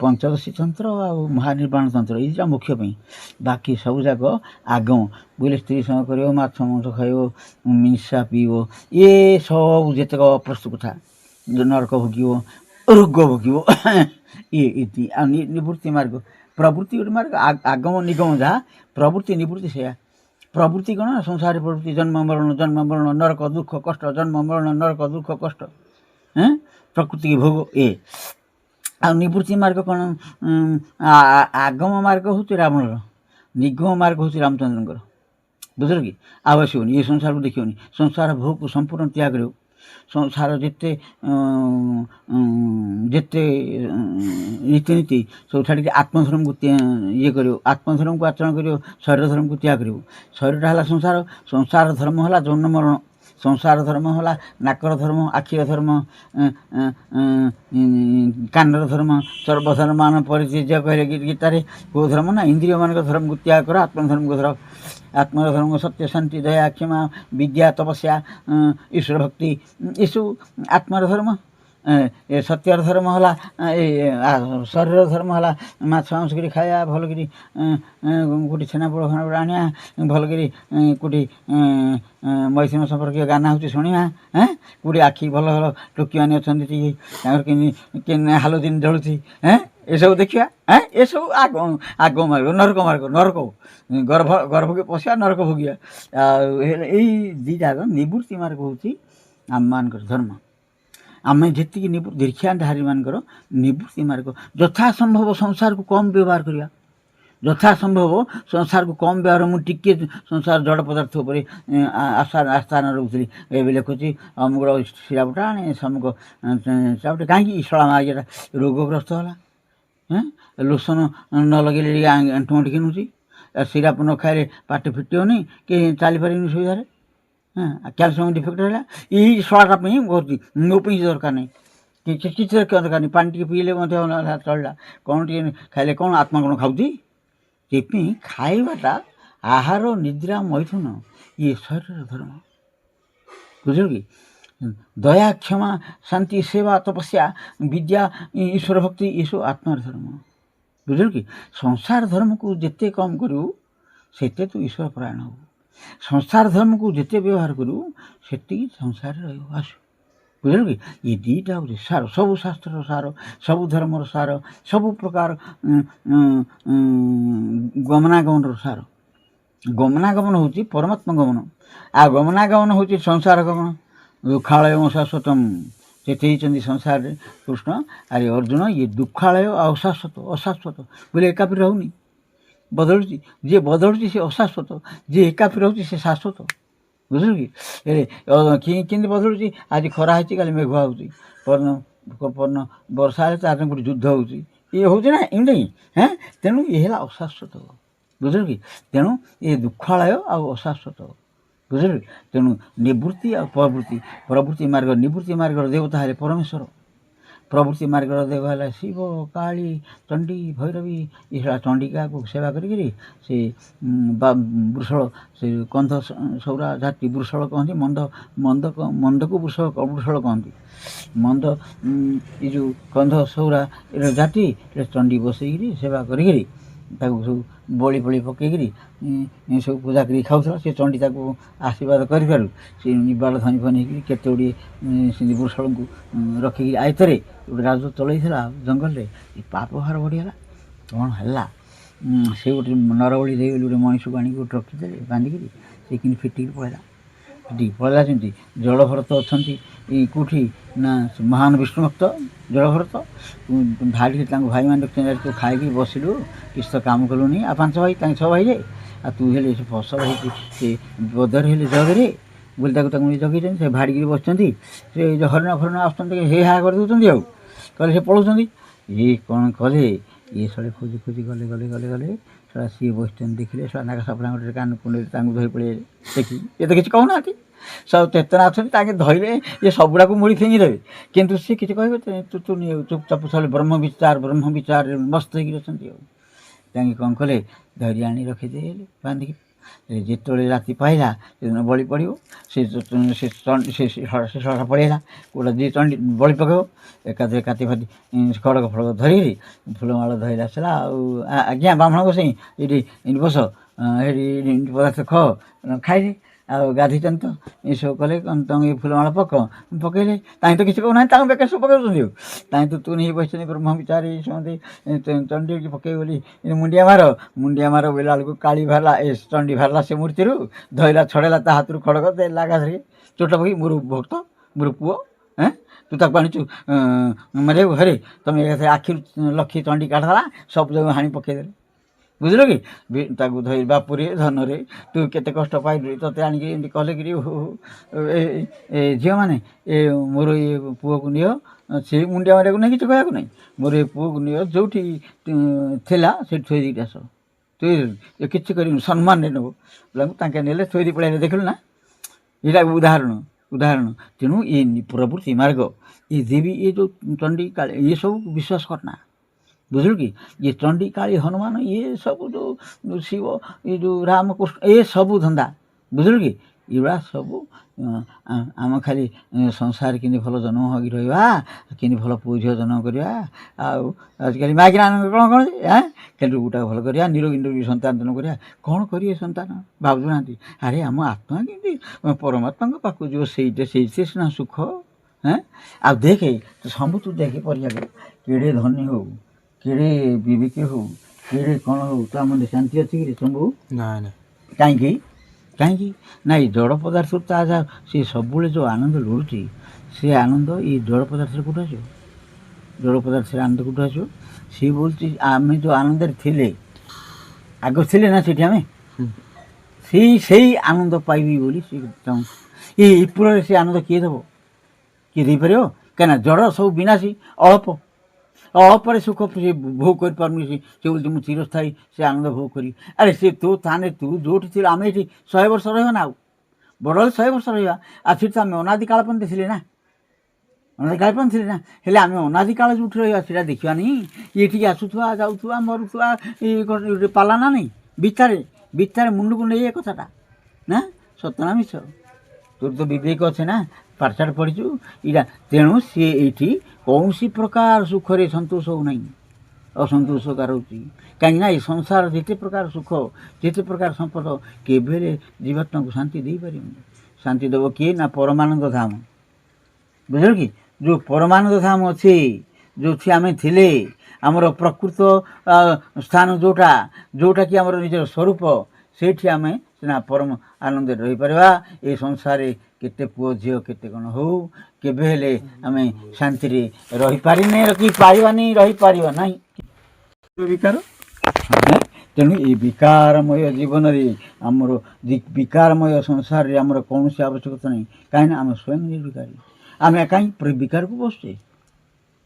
ପଞ୍ଚଦଶୀ ତନ୍ତ୍ର ଆଉ ମହାନିର୍ବାଣ ତନ୍ତ୍ର, ଏଇଟା ମୁଖ୍ୟ ପାଇଁ। ବାକି ସବୁ ଯାକ ଆଗମ। ବୋଇଲେ ସ୍ତ୍ରୀ ସଙ୍ଗ କରିବ, ମାଛ ମାଂସ ଖାଇବ, ମିଶା ପିଇବ, ଇଏ ସବୁ ଯେତେକ ଅପ୍ରସ୍ତୁତ କଥା, ନରକ ଭୋଗିବ, ରୋଗ ଭୋଗିବ, ଇଏ ଆଉ ନିବୃତ୍ତି ମାର୍ଗ, ପ୍ରବୃତ୍ତି ଗୋଟେ ମାର୍ଗ, ଆଗମ ନିଗମ ଯାହା, ପ୍ରବୃତ୍ତି ନିବୃତ୍ତି ସେୟା। ପ୍ରବୃତ୍ତି କ'ଣ? ସଂସାର ପ୍ରବୃତ୍ତି, ଜନ୍ମ ମରଣ ନରକ ଦୁଃଖ କଷ୍ଟ, ଜନ୍ମ ମରଣ ନରକ ଦୁଃଖ କଷ୍ଟ, ପ୍ରକୃତି ଭୋଗ। ଆଉ ନିବୃତ୍ତି ମାର୍ଗ କ'ଣ? ଆଗମ ମାର୍ଗ ହେଉଛି ରାବଣର, ନିଗମ ମାର୍ଗ ହେଉଛି ରାମଚନ୍ଦ୍ରଙ୍କର। ବୁଝିଲ କି? ଆଉ ଆସିବନି, ଏ ସଂସାରକୁ ଦେଖିବନି, ସଂସାର ଭୋଗକୁ ସମ୍ପୂର୍ଣ୍ଣ ତ୍ୟାଗ କରିବ। ସଂସାର ଯେତେ ରୀତିନୀତି ସବୁ ଛାଡ଼ିକି ଆତ୍ମଧର୍ମକୁ ଇଏ କରିବ, ଆତ୍ମଧର୍ମକୁ ଆଚରଣ କରିବ, ଶରୀର ଧର୍ମକୁ ତ୍ୟାଗ କରିବ। ଶରୀରଟା ହେଲା ସଂସାର, ସଂସାର ଧର୍ମ ହେଲା ଜନ୍ମ ମରଣ, ସଂସାର ଧର୍ମ ହେଲା ନାକର ଧର୍ମ, ଆଖିର ଧର୍ମ, କାନର ଧର୍ମ, ସର୍ବଧର୍ମାନ ପରିତ୍ୟଜ୍ୟ କହିଲେ ଗୀତାରେ। କେଉଁ ଧର୍ମ? ନା ଇନ୍ଦ୍ରିୟମାନଙ୍କ ଧର୍ମକୁ ତ୍ୟାଗ କର, ଆତ୍ମଧର୍ମକୁ ଧର। ଆତ୍ମର ଧର୍ମ ସତ୍ୟ, ଶାନ୍ତି, ଦୟା, କ୍ଷମା, ବିଦ୍ୟା, ତପସ୍ୟା, ଈଶ୍ୱର ଭକ୍ତି, ଏସବୁ ଆତ୍ମର ଧର୍ମ। ସତ୍ୟର ଧର୍ମ ହେଲା, ଶରୀର ଧର୍ମ ହେଲା ମାଛ ମାଂସ କରି ଖାଇବା, ଭଲକରି କେଉଁଠି ଛେନାପୋଡ଼ ଫେନାପୋଡ଼ ଆଣିବା, ଭଲକରି କେଉଁଠି ମୈଥୁନ ସମ୍ପର୍କୀୟ ଗାନା ହେଉଛି ଶୁଣିବା, କେଉଁଠି ଆଖି ଭଲ ଭଲ ଟୋକିମାନେ ଅଛନ୍ତି ଟିକେ ତାଙ୍କର କେମିତି ହାଲୋଜିନ୍ ଜଳୁଛି, ଏସବୁ ଦେଖିବା। ଏସବୁ ଆଗ ମାର୍ଗ, ନରକ ମାର୍ଗ, ନରକ ଗର୍ଭକୁ ପଶିବା, ନରକ ଭୋଗିବା। ଆଉ ଏଇ ଦୁଇଟା ନିବୃତ୍ତି ମାର୍ଗ ହେଉଛି ଆମମାନଙ୍କର ଧର୍ମ। ଆମେ ଯେତିକି ଦୀକ୍ଷାଧାରୀମାନଙ୍କର ନିବୃତ୍ତି ମାର୍ଗ, ଯଥାସମ୍ଭବ ସଂସାରକୁ କମ୍ ବ୍ୟବହାର କରିବା, ଯଥାସମ୍ଭବ ସଂସାରକୁ କମ୍ ବ୍ୟବହାର। ମୁଁ ଟିକିଏ ସଂସାର ଜଡ଼ ପଦାର୍ଥ ଉପରେ ଆସ୍ଥାନ ରହୁଥିଲି, ଏବେ ଲେଖୁଛି ଅମୁକ ଶିରାପଟା ଆଣେ, ସମୁକ ଚାପଟେ, କାହିଁକି ଶଳା ମାରିଟା ରୋଗଗ୍ରସ୍ତ ହେଲା। ଲୋସନ ନ ଲଗେଇଲେ ଟିକେ ଆଣ୍ଠୁ ଗଣ୍ଠି କିଣୁଛି, ସିରାପ ନ ଖାଇଲେ ପାଟି ଫିଟିବନି, କି ଚାଲିପାରିବନି ସୁବିଧାରେ, କ୍ୟାଲସିୟମ ଡିଫେକ୍ଟ ହେଲା। ଏଇ ଶଳାଟା ପାଇଁ କରୁଛି, ମୋ ପାଇଁ ଦରକାର ନାହିଁ, କିଛି ଦରକାର ନାହିଁ। ପାଣି ଟିକେ ପିଇଲେ ମଧ୍ୟ ଚଳିଲା, କ'ଣ ଟିକେ ଖାଇଲେ କ'ଣ ଆତ୍ମା କ'ଣ ଖାଉଛି? ସେଥିପାଇଁ ଖାଇବାଟା, ଆହାର, ନିଦ୍ରା, ମୈଥୁନ, ଇଏ ଶରୀରର ଧର୍ମ। ବୁଝିଲ କି? ଦୟା, କ୍ଷମା, ଶାନ୍ତି, ସେବା, ତପସ୍ୟା, ବିଦ୍ୟା, ଈଶ୍ୱର ଭକ୍ତି, ଏସବୁ ଆତ୍ମାର ଧର୍ମ। ବୁଝିଲ କି? ସଂସାର ଧର୍ମକୁ ଯେତେ କମ୍ କରିବୁ ସେତେ ତୁ ଈଶ୍ୱର ପରାୟଣ ହବୁ। ସଂସାର ଧର୍ମକୁ ଯେତେ ବ୍ୟବହାର କରିବୁ ସେତିକି ସଂସାରରେ ରହିବୁ। ଆସୁ, ବୁଝିଲ କି? ଏ ଦୁଇଟା ହେଉଛି ସାର, ସବୁ ଶାସ୍ତ୍ରର ସାର, ସବୁ ଧର୍ମର ସାର, ସବୁ ପ୍ରକାର ଗମନାଗମନର ସାର। ଗମନାଗମନ ହେଉଛି ପରମାତ୍ମା ଗମନ, ଆଉ ଗମନାଗମନ ହେଉଛି ସଂସାର ଗମନ। ଦୁଃଖାଳୟ ଶାଶ୍ୱତମ୍, ସେଠି ହେଇଛନ୍ତି ସଂସାରରେ କୃଷ୍ଣ। ଆରେ ଅର୍ଜୁନ, ଇଏ ଦୁଃଖାଳୟ ଆଉ ଅଶାଶ୍ୱତ ବୋଲେ ଏକାପରି ରହୁନି, ବଦଳୁଛି। ଯିଏ ବଦଳୁଛି ସେ ଅଶାଶ୍ୱତ, ଯିଏ ଏକାପରି ରହୁଛି ସେ ଶାଶ୍ୱତ। ବୁଝିଲୁ କି? କେମିତି ବଦଳୁଛି? ଆଜି ଖରା ହେଇଛି, କାଲି ମେଘୁଆ ହେଉଛି, ପର୍ଣ୍ଣ ବର୍ଷା ହେଲେ ତାର ଗୋଟେ ଯୁଦ୍ଧ ହେଉଛି, ଇଏ ହେଉଛି ନା ଏମିତି। ତେଣୁ ଇଏ ହେଲା ଅଶାଶ୍ୱତ। ବୁଝିଲୁ କି? ତେଣୁ ଏ ଦୁଃଖାଳୟ ଆଉ ଅଶାଶ୍ୱତ। ବୁଝିଲୁ? ତେଣୁ ନିବୃତ୍ତି ଆଉ ପ୍ରବୃତ୍ତି ମାର୍ଗ, ନିବୃତ୍ତି ମାର୍ଗର ଦେବତା ହେଲେ ପରମେଶ୍ୱର, ପ୍ରବୃତ୍ତି ମାର୍ଗର ଦେବ ହେଲା ଶିବ, କାଳୀ, ଚଣ୍ଡୀ, ଭୈରବୀ। ଏ ହେଲା ଚଣ୍ଡିକାକୁ ସେବା କରିକିରି ସେ ବୃଷଳ, ସେ କନ୍ଧ ସୌରା ଜାତି ବୃଷଳ କହନ୍ତି, ମନ୍ଦକୁ ବୃଷଳ କହନ୍ତି। ମନ୍ଦ ଏ ଯେଉଁ କନ୍ଧ ସୌରା ଜାତି, ଚଣ୍ଡୀ ବସେଇକିରି ସେବା କରିକିରି ତାକୁ ସବୁ ବଳି ପକେଇକିରି ସବୁ ପୂଜା କରିକି ଖାଉଥିଲା। ସେ ଚଣ୍ଡୀ ତାକୁ ଆଶୀର୍ବାଦ କରିପାରୁ ସେ ନିବାଳ ଧନୀ ହେଇକିରି କେତେ ଗୁଡ଼ିଏ ସେମିତି ବୃଷଳଙ୍କୁ ରଖିକିରି ଆୟତରେ ଗୋଟେ ରାଜ ଚଳେଇଥିଲା ଜଙ୍ଗଲରେ। ଏ ପାପ ଭାର ବଢ଼ିଗଲା, କ'ଣ ହେଲା? ସେ ଗୋଟେ ନରବଳି ଦେଇଗଲି, ଗୋଟେ ମଣିଷକୁ ଆଣିକି ଗୋଟେ ରଖିଦେଲେ ବାନ୍ଧିକିରି, ସେ କିନ୍ତୁ ଫିଟିକି ପଳେଇଲା। ଯେମିତି ଜଳଭରତ ଅଛନ୍ତି କେଉଁଠି ନା ମହାନ ବିଷ୍ଣୁ ଭକ୍ତ ଜଳଭରତ, ଧାଡ଼ିରେ ତାଙ୍କୁ ଭାଇମାନେ ରଖିଛନ୍ତି, ତୁ ଖାଇକି ବସିଲୁ, କିଛି ତ କାମ କଲୁନି। ଆଉ 5 ଭାଇ, ତାଙ୍କ 6 ଭାଇ ଯେ, ଆଉ ତୁ ହେଲେ ସେ ଫସଲ ହେଇଛି ସେ ବଦର ହେଲେ ଜଗରେ, ବୋଲି ତାକୁ ଜଗେଇଛନ୍ତି। ସେ ଭାଡ଼ିକିରି ବସିଛନ୍ତି, ସେ ଯେଉଁ ହରିଣ ଫରିଣ ଆସୁଛନ୍ତି ହେ ହା କରିଦେଉଛନ୍ତି, ଆଉ କହିଲେ ସେ ପଳାଉଛନ୍ତି। ଇଏ କ'ଣ କଲେ, ଇଏ ଶଳେ ଖୋଜି ଖୋଜି ଗଲେ ଶଳା ସିଏ ବସିଛନ୍ତି, ଦେଖିଲେ ଶଳା ନାଗ ସାପଡ଼ା ଗୋଟେ କାନ କୁଣ୍ଡରେ ତାଙ୍କୁ ଧରି ପଳେଇଲେ। ଦେଖି ଇଏ ତ କିଛି କହୁନାହାନ୍ତି, ସବୁ ଚେତନା ଅଛନ୍ତି, ତାଙ୍କେ ଧଇଲେ ଇଏ ସବୁଗୁଡ଼ାକୁ ମୁଡ଼ି ଫିଙ୍ଗି ଦେବେ, କିନ୍ତୁ ସିଏ କିଛି କହିବେ ତୁ ଚୁପଚାପ ଶଳେ ବ୍ରହ୍ମ ବିଚାର ମସ୍ତ ହେଇକି ଅଛନ୍ତି। ଆଉ ତାଙ୍କେ କ'ଣ କଲେ, ଧରି ଆଣି ରଖିଦେଲେ ବାନ୍ଧିକି। ଯେତେବେଳେ ରାତି ପାଇଲା ସେଦିନ ବଳି ପଡ଼ିବ, ସେ ଶଳା ପଳେଇଲା କୋଉଟା ଯିଏ ଚଣ୍ଡୀ ବଳି ପକାଇବ, ଏକାଥରେ କାତି ଫାତି ଖଡ଼ଗ ଫଡ଼ଗ ଧରିକିରି ଫୁଲମାଳ ଧରିଲା ଆସିଲା। ଆଉ ଆଜ୍ଞା ବ୍ରାହ୍ମଣ ଗୋସାଇଁ ଏଇଠି ବସ, ଏଇଠି ପଦାର୍ଥ ଖାଇଲେ, ଆଉ ଗାଧୋଇଛନ୍ତି ତ ଏସବୁ କଲେ, ତମେ ଏ ଫୁଲମାଳ ପକେଇଲେ, ତାହିଁ ତ କିଛି କହୁନାହାନ୍ତି, ତାଙ୍କୁ ବେକାର ସବୁ ପକାଉଛନ୍ତି। ଆଉ ତାହିଁ ତ ତୁ ନେଇ ବସିଛନ୍ତି ବ୍ରହ୍ମ ବିଚାରି ସମସ୍ତେ ଚଣ୍ଡୀ ପକେଇବ ବୋଲି ମୁଣ୍ଡିଆ ମାର ବୋଇଲା ବେଳକୁ କାଳି ବାହାରିଲା, ଚଣ୍ଡୀ ବାହାରିଲା ସେ ମୂର୍ତ୍ତିରୁ, ଧଇଲା ଛଡ଼େଇଲା ତା ହାତରୁ ଖଡ଼ଗ ଦେଲା ଗାଧରେ ଚୋଟ ପକେଇ, ମୋର ଭକ୍ତ ମୋର ପୁଅ, ତୁ ତାକୁ ଆଣିଛୁ ମାରିବାକୁ, ହରେ ତମେ ଏକାଥରେ ଆଖିରୁ ଲକ୍ଷ୍ମୀ ଚଣ୍ଡୀ କାଢ଼ିଦେଲା, ସବୁ ଯାକ ହାଣି ପକେଇଦେଲେ। ବୁଝିଲ କି, ତାକୁ ଧରି ବାପୁରେ ଧନରେ ତୁ କେତେ କଷ୍ଟ ପାଇଲୁ, ତୋତେ ଆଣିକି ଏମିତି କଲେକିରି ଝିଅମାନେ ମୋର ଏ ପୁଅକୁ ନିଅ, ସେ ମୁଣ୍ଡିଆ ମାରିବାକୁ ନାହିଁ, କିଛି କହିବାକୁ ନାହିଁ, ମୋର ଏ ପୁଅକୁ ନିଅ, ଯେଉଁଠି ଥିଲା ସେଠି ଥୋଇ ଦେଇକି ଆସ, ଥୋଇ କିଛି କରିବୁନି, ସମ୍ମାନରେ ନେବ। ତାଙ୍କେ ନେଲେ ଥୋଇ ଦେଇ ପଳେଇଲେ। ଦେଖିଲୁ ନା, ଏଇଟା ଉଦାହରଣ। ତେଣୁ ଏ ପ୍ରବୃତ୍ତି ମାର୍ଗ, ଏ ଦେବୀ, ଏ ଯେଉଁ ଚଣ୍ଡୀ କାଳୀ, ଇଏ ସବୁ ବିଶ୍ୱାସ କରନା। ବୁଝିଲୁ କି, ଇଏ ଚଣ୍ଡୀ କାଳୀ ହନୁମାନ, ଇଏ ସବୁ ଯେଉଁ ଶିବ, ଏ ଯେଉଁ ରାମକୃଷ୍ଣ, ଏ ସବୁ ଧନ୍ଦା। ବୁଝିଲୁ କି, ଏଗୁଡ଼ା ସବୁ ଆମ ଖାଲି ସଂସାରରେ କେମିତି ଭଲ ଜନ୍ମ ହେଇକି ରହିବା, କେମିତି ଭଲ ପୁଅ ଝିଅ ଜନ୍ମ କରିବା, ଆଉ ଆଜିକାଲି ମାଇକିନା କ'ଣ କେମିତି ଗୋଟାକୁ ଭଲ କରିବା, ନିରୋଗୀ ସନ୍ତାନ ଜନ୍ମ କରିବା। କ'ଣ କରିବେ ସନ୍ତାନ ଭାବୁନାହାନ୍ତି, ଆରେ ଆମ ଆତ୍ମା କେମିତି ପରମାତ୍ମାଙ୍କ ପାଖକୁ ଯିବ, ସେଇଠି ସିନା ସୁଖ। ଆଉ ଦେଖେ ସବୁ, ତୁ ଦେଖେ ପରିବାକୁ, କେଡ଼େ ଧନୀ ହଉ, କେଡ଼େ ବିବେକୀ ହଉ, କେଡ଼େ କ'ଣ ହଉ, ତା ମନରେ ଶାନ୍ତି ଅଛି କି ସବୁ? କାହିଁକି ନା ଏଇ ଜଡ଼ ପଦାର୍ଥ ତା ସେ ସବୁବେଳେ ଯେଉଁ ଆନନ୍ଦ ଲୋଡ଼ୁଛି, ସେ ଆନନ୍ଦ ଏଇ ଜଡ଼ ପଦାର୍ଥରେ କେଉଁଠୁ ଆସିବ? ଜଡ଼ ପଦାର୍ଥରେ ଆନନ୍ଦ କେଉଁଠୁ ଆସିବ? ସିଏ ବୋଲୁଛି ଆମେ ଯେଉଁ ଆନନ୍ଦରେ ଥିଲେ, ଆଗ ଥିଲେ ନା ସେଠି ଆମେ, ସେଇ ଆନନ୍ଦ ପାଇବି ବୋଲି ସେ ଚାହୁଁଛି। ଏଇ ପୁରରେ ସେ ଆନନ୍ଦ କିଏ ଦେବ? କିଏ ଦେଇପାରିବ? କାହିଁକିନା ଜଡ଼ ସବୁ ବିନାଶୀ, ଅଳ୍ପରେ ସୁଖ ସେ ଭୋଗ କରିପାରୁନି। ସେ ବୋଲୁଛି ମୁଁ ଚିରସ୍ଥାୟୀ ସେ ଆନନ୍ଦ ଭୋଗ କରିବି। ଆରେ ସେ ତାହେଲେ ତୁ ଯେଉଁଠି ଥିଲୁ, ଆମେ ଏଠି 100 ବର୍ଷ ରହିବା ନା, ଆଉ ବଡ଼ ହେଲେ 100 ବର୍ଷ ରହିବା, ଆଉ ସେଠି ତ ଆମେ ଅନାଦି କାଳ ପର୍ଯ୍ୟନ୍ତ ଥିଲେ ନା, ହେଲେ ଆମେ ଅନାଦି କାଳ ଯେଉଁଠି ରହିବା ସେଇଟା ଦେଖିବାନି। ଏଠିକି ଆସୁଥିବା, ଯାଉଥିବା, ମରୁଥିବା, ପାଲା ନା ନାହିଁ, ବିଚାରେ ମୁଣ୍ଡକୁ ନେଇ ଏ କଥାଟା ନା, ସତ ନା ମିଛ? ତୋର ତ ବିବେକ ଅଛି ନା, ପାଠଶାଠ ପଢ଼ିଛୁ ଏଇଟା। ତେଣୁ ସିଏ ଏଇଠି କୌଣସି ପ୍ରକାର ସୁଖରେ ସନ୍ତୋଷ ହେଉନାହିଁ, ଅସନ୍ତୋଷକାର ହେଉଛି। କାହିଁକିନା ଏ ସଂସାର ଯେତେ ପ୍ରକାର ସୁଖ, ଯେତେ ପ୍ରକାର ସମ୍ପଦ, କେବେ ହେଲେ ଜୀବାତ୍ମାକୁ ଶାନ୍ତି ଦେଇପାରିବନି। ଶାନ୍ତି ଦେବ କିଏ? ନା ପରମାନନ୍ଦ ଧାମ। ବୁଝିଲ କି, ଯେଉଁ ପରମାନନ୍ଦ ଧାମ ଅଛି, ଯେଉଁଠି ଆମେ ଥିଲେ, ଆମର ପ୍ରକୃତ ସ୍ଥାନ ଯେଉଁଟାକି ଆମର ନିଜର ସ୍ୱରୂପ, ସେଇଠି ଆମେ ସିନା ପରମ ଆନନ୍ଦରେ ରହିପାରିବା। ଏ ସଂସାରରେ କେତେ ପୁଅ ଝିଅ କେତେ କ'ଣ ହଉ, କେବେ ହେଲେ ଆମେ ଶାନ୍ତିରେ ରହିପାରିନି, ରହିପାରିବା ନାହିଁ। ବିକାର, ତେଣୁ ଏ ବିକାରମୟ ଜୀବନରେ, ଆମର ବିକାରମୟ ସଂସାରରେ ଆମର କୌଣସି ଆବଶ୍ୟକତା ନାହିଁ। କାହିଁକିନା ଆମେ ସ୍ୱୟଂ ନିର୍ବିକାରୀ। ଆମେ କାହିଁ ବିକାରକୁ ବସୁଛେ?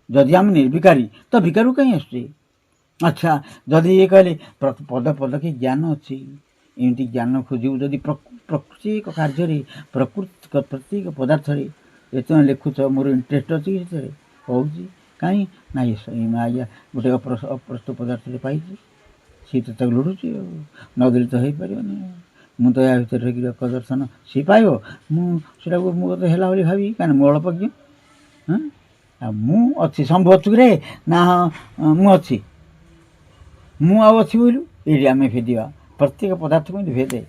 ଯଦି ଆମେ ନିର୍ବିକାରୀ ତ ବିକାରକୁ କାହିଁ ଆସୁଛେ? ଆଚ୍ଛା, ଯଦି ଇଏ କହିଲେ ପଦକେ ଜ୍ଞାନ ଅଛି, ଏମିତି ଜ୍ଞାନ ଖୋଜିବୁ ଯଦି ପ୍ରତ୍ୟେକ କାର୍ଯ୍ୟରେ, ପ୍ରତ୍ୟେକ ପଦାର୍ଥରେ ଏତେ ଲେଖୁଛ, ମୋର ଇଣ୍ଟରେଷ୍ଟ ଅଛି କି ସେଥିରେ? କହୁଛି କାହିଁ ନା, ଆଜ୍ଞା ଗୋଟେ ଅପ୍ରସ୍ତୁତ ପଦାର୍ଥରେ ପାଇଛି, ସିଏ ତ ତାକୁ ଲୋଡ଼ୁଛି, ଆଉ ନଦେଲେ ତ ହେଇପାରିବନି। ମୁଁ ତ ୟା ଭିତରେ ରହିକି ଦର୍ଶନ ସିଏ ପାଇବ, ମୁଁ ସେଟାକୁ ମୁଁ ତ ହେଲା ବୋଲି ଭାବି, କାହିଁକିନା ମୁଁ ଅଳ୍ପଜ୍ଞ। ଆଉ ମୁଁ ଅଛି, ଶମ୍ଭୁ ଅଛୁ ରେ ନା? ମୁଁ ଅଛି, ମୁଁ ଆଉ ଅଛି ବୋଇଲୁ, ଏଇଠି ଆମେ ଭେଦିବା ପ୍ରତ୍ୟେକ ପଦାର୍ଥକୁ ଏମିତି ଭେଦେ।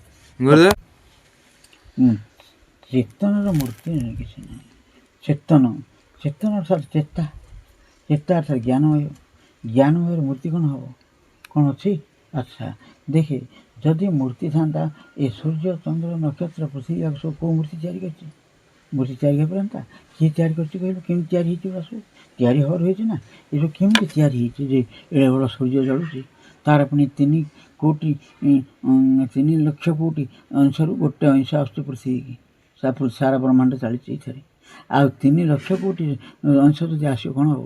ଚେତନର ମୂର୍ତ୍ତି କିଛି ନାହିଁ। ଚେତନ ଅର୍ଥାତ୍ ଚେତା ଅର୍ଥାତ୍ ଜ୍ଞାନମୟର ମୂର୍ତ୍ତି କ'ଣ ହେବ? କ'ଣ ଅଛି? ଆଚ୍ଛା ଦେଖେ, ଯଦି ମୂର୍ତ୍ତି ଥାନ୍ତା, ଏ ସୂର୍ଯ୍ୟ ଚନ୍ଦ୍ର ନକ୍ଷତ୍ର ପୃଥିବୀ ଆକୁ ସବୁ କେଉଁ ମୂର୍ତ୍ତି ତିଆରି କରିଛି? ମୂର୍ତ୍ତି ତିଆରି ହେଇପାରନ୍ତା? କିଏ ତିଆରି କରିଛି କହିଲୁ? କେମିତି ତିଆରି ହେଇଛି? ଏଗୁଡ଼ା ସବୁ ତିଆରି ହେବାର ହେଇଛି ନା, ଏସବୁ କେମିତି ତିଆରି ହେଇଛି ଯେ ଏଡ଼େ ବଡ଼ ସୂର୍ଯ୍ୟ ଜଳୁଛି? ତା'ର ପୁଣି 3 ଲକ୍ଷ କୋଟି ଅଂଶରୁ ଗୋଟେ ଅଂଶ ଆସୁଛି ପୃଥିବୀକି। ସାରା ବ୍ରହ୍ମାଣ୍ଡ ଚାଲିଛି ଏଇଥିରେ। ଆଉ 3 ଲକ୍ଷ କୋଟି ଅଂଶ ଯଦି ଆସିବ କ'ଣ ହେବ?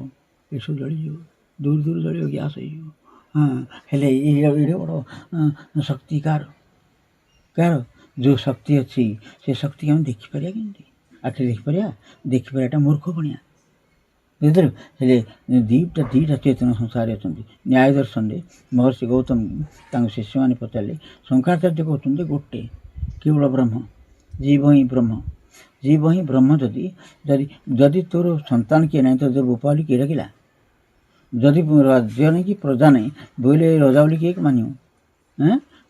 ଏସବୁ ଜଳିଯିବ, ଦୂର ଦୂର ଜଳିବ, ଗ୍ୟାସ୍ ହେଇଯିବ। ହଁ, ହେଲେ ଏଇଟା ବଡ଼ ଶକ୍ତି କାହାର? ଯେଉଁ ଶକ୍ତି ଅଛି ସେ ଶକ୍ତିକି ଆମେ ଦେଖିପାରିବା କେମିତି? ଆଖିରେ ଦେଖିପାରିବାଟା ମୂର୍ଖପଣିଆ, ବୁଝିଲୁ? ହେଲେ ଦୁଇଟା ଚେତନ ସଂସାରରେ ଅଛନ୍ତି। ନ୍ୟାୟ ଦର୍ଶନରେ ମହର୍ଷି ଗୌତମ ତାଙ୍କ ଶିଷ୍ୟମାନେ ପଚାରିଲେ, ଶଙ୍କରାଚାର୍ଯ୍ୟ କହୁଛନ୍ତି ଗୋଟେ କେବଳ ବ୍ରହ୍ମ, ଜୀବ ହିଁ ବ୍ରହ୍ମ। ଯଦି ତୋର ସନ୍ତାନ କିଏ ନାହିଁ, ତୋର ବୋପା ବୋଲି କିଏ ଡାକିଲା? ଯଦି ରାଜ୍ୟ ନାହିଁ କି ପ୍ରଜା ନାହିଁ ବୋଇଲେ ରଜା ବୋଲି କିଏ ମାନିବ?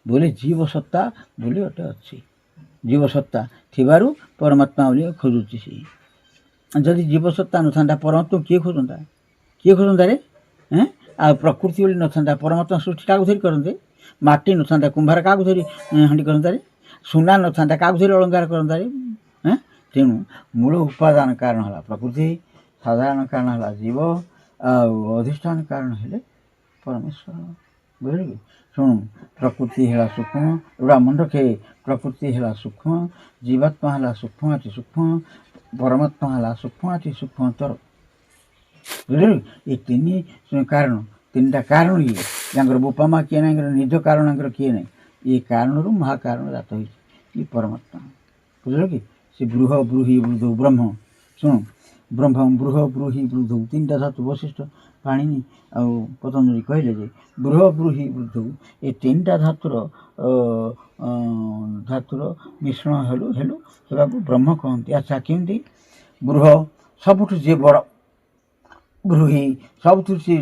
ବୋଇଲେ ଜୀବ ସତ୍ତା ବୋଲି ଗୋଟେ ଅଛି, ଜୀବ ସତ୍ତା ଥିବାରୁ ପରମାତ୍ମା ବୋଲି ଖୋଜୁଛି ସେ। ଯଦି ଜୀବସତ୍ତା ନଥାନ୍ତା ପରମାତ୍ମା କିଏ ଖୋଜନ୍ତା ରେ? ଆଉ ପ୍ରକୃତି ବୋଲି ନଥାନ୍ତା ପରମାତ୍ମା ସୃଷ୍ଟି କାହାକୁ ଧରି କରନ୍ତେ? ମାଟି ନଥାନ୍ତା କୁମ୍ଭାର କାହାକୁ ଧରି ହାଣ୍ଡି କରନ୍ତାରେ? ସୁନା ନଥାନ୍ତା କାହାକୁ ଧରି ଅଳଙ୍କାର କରନ୍ତାରେ? ତେଣୁ ମୂଳ ଉପାଦାନ କାରଣ ହେଲା ପ୍ରକୃତି, ସାଧାରଣ କାରଣ ହେଲା ଜୀବ, ଆଉ ଅଧିଷ୍ଠାନ କାରଣ ହେଲେ ପରମେଶ୍ୱର। ବୁଝିଲେ କି? ଶୁଣୁ, ପ୍ରକୃତି ହେଲା ସୂକ୍ଷ୍ମ, ଏଗୁଡ଼ା ମନେ ରଖେ। ପ୍ରକୃତି ହେଲା ସୂକ୍ଷ୍ମ, ଜୀବାତ୍ମା ହେଲା ସୂକ୍ଷ୍ମ ଅତି ସୂକ୍ଷ୍ମ, ପରମାତ୍ମା ହେଲା ସୂକ୍ଷ୍ମ ଅତି ସୂକ୍ଷ୍ମତର। ବୁଝିଲୁ? ଏ 3 କାରଣ, 3ଟା କାରଣ ଇଏ। ତାଙ୍କର ବୋପା ମା କିଏ ନାହିଁ, ନିଜ କାରଣ ତାଙ୍କର କିଏ ନାହିଁ। ଏ କାରଣରୁ ମହାକାରଣ ଜାତ ହୋଇଛି ଏ ପରମାତ୍ମା। ବୁଝିଲ କି? ସେ ବୃହ ବ୍ରୁହି ବୃଦ୍ଧ ବ୍ରହ୍ମ। ଶୁଣୁ, ବ୍ରହ୍ମ ବୃହ ବ୍ରୁହି ବୃଦ୍ଧ 3ଟା ଧାତୁ ବଶିଷ୍ଠ ପାଣିନି ଆଉ ପତଞ୍ଜଳି କହିଲେ ଯେ ବୃହ ବ୍ରୁହି ବୃଦ୍ଧ ଏ 3ଟା ଧାତୁର ମିଶ୍ରଣ ହେବାକୁ ବ୍ରହ୍ମ କହନ୍ତି। ଆଚ୍ଛା, କେମିତି? ବୃହ ସବୁଠୁ ଯିଏ ବଡ଼, ବ୍ରୁହି ସବୁଠୁ ସିଏ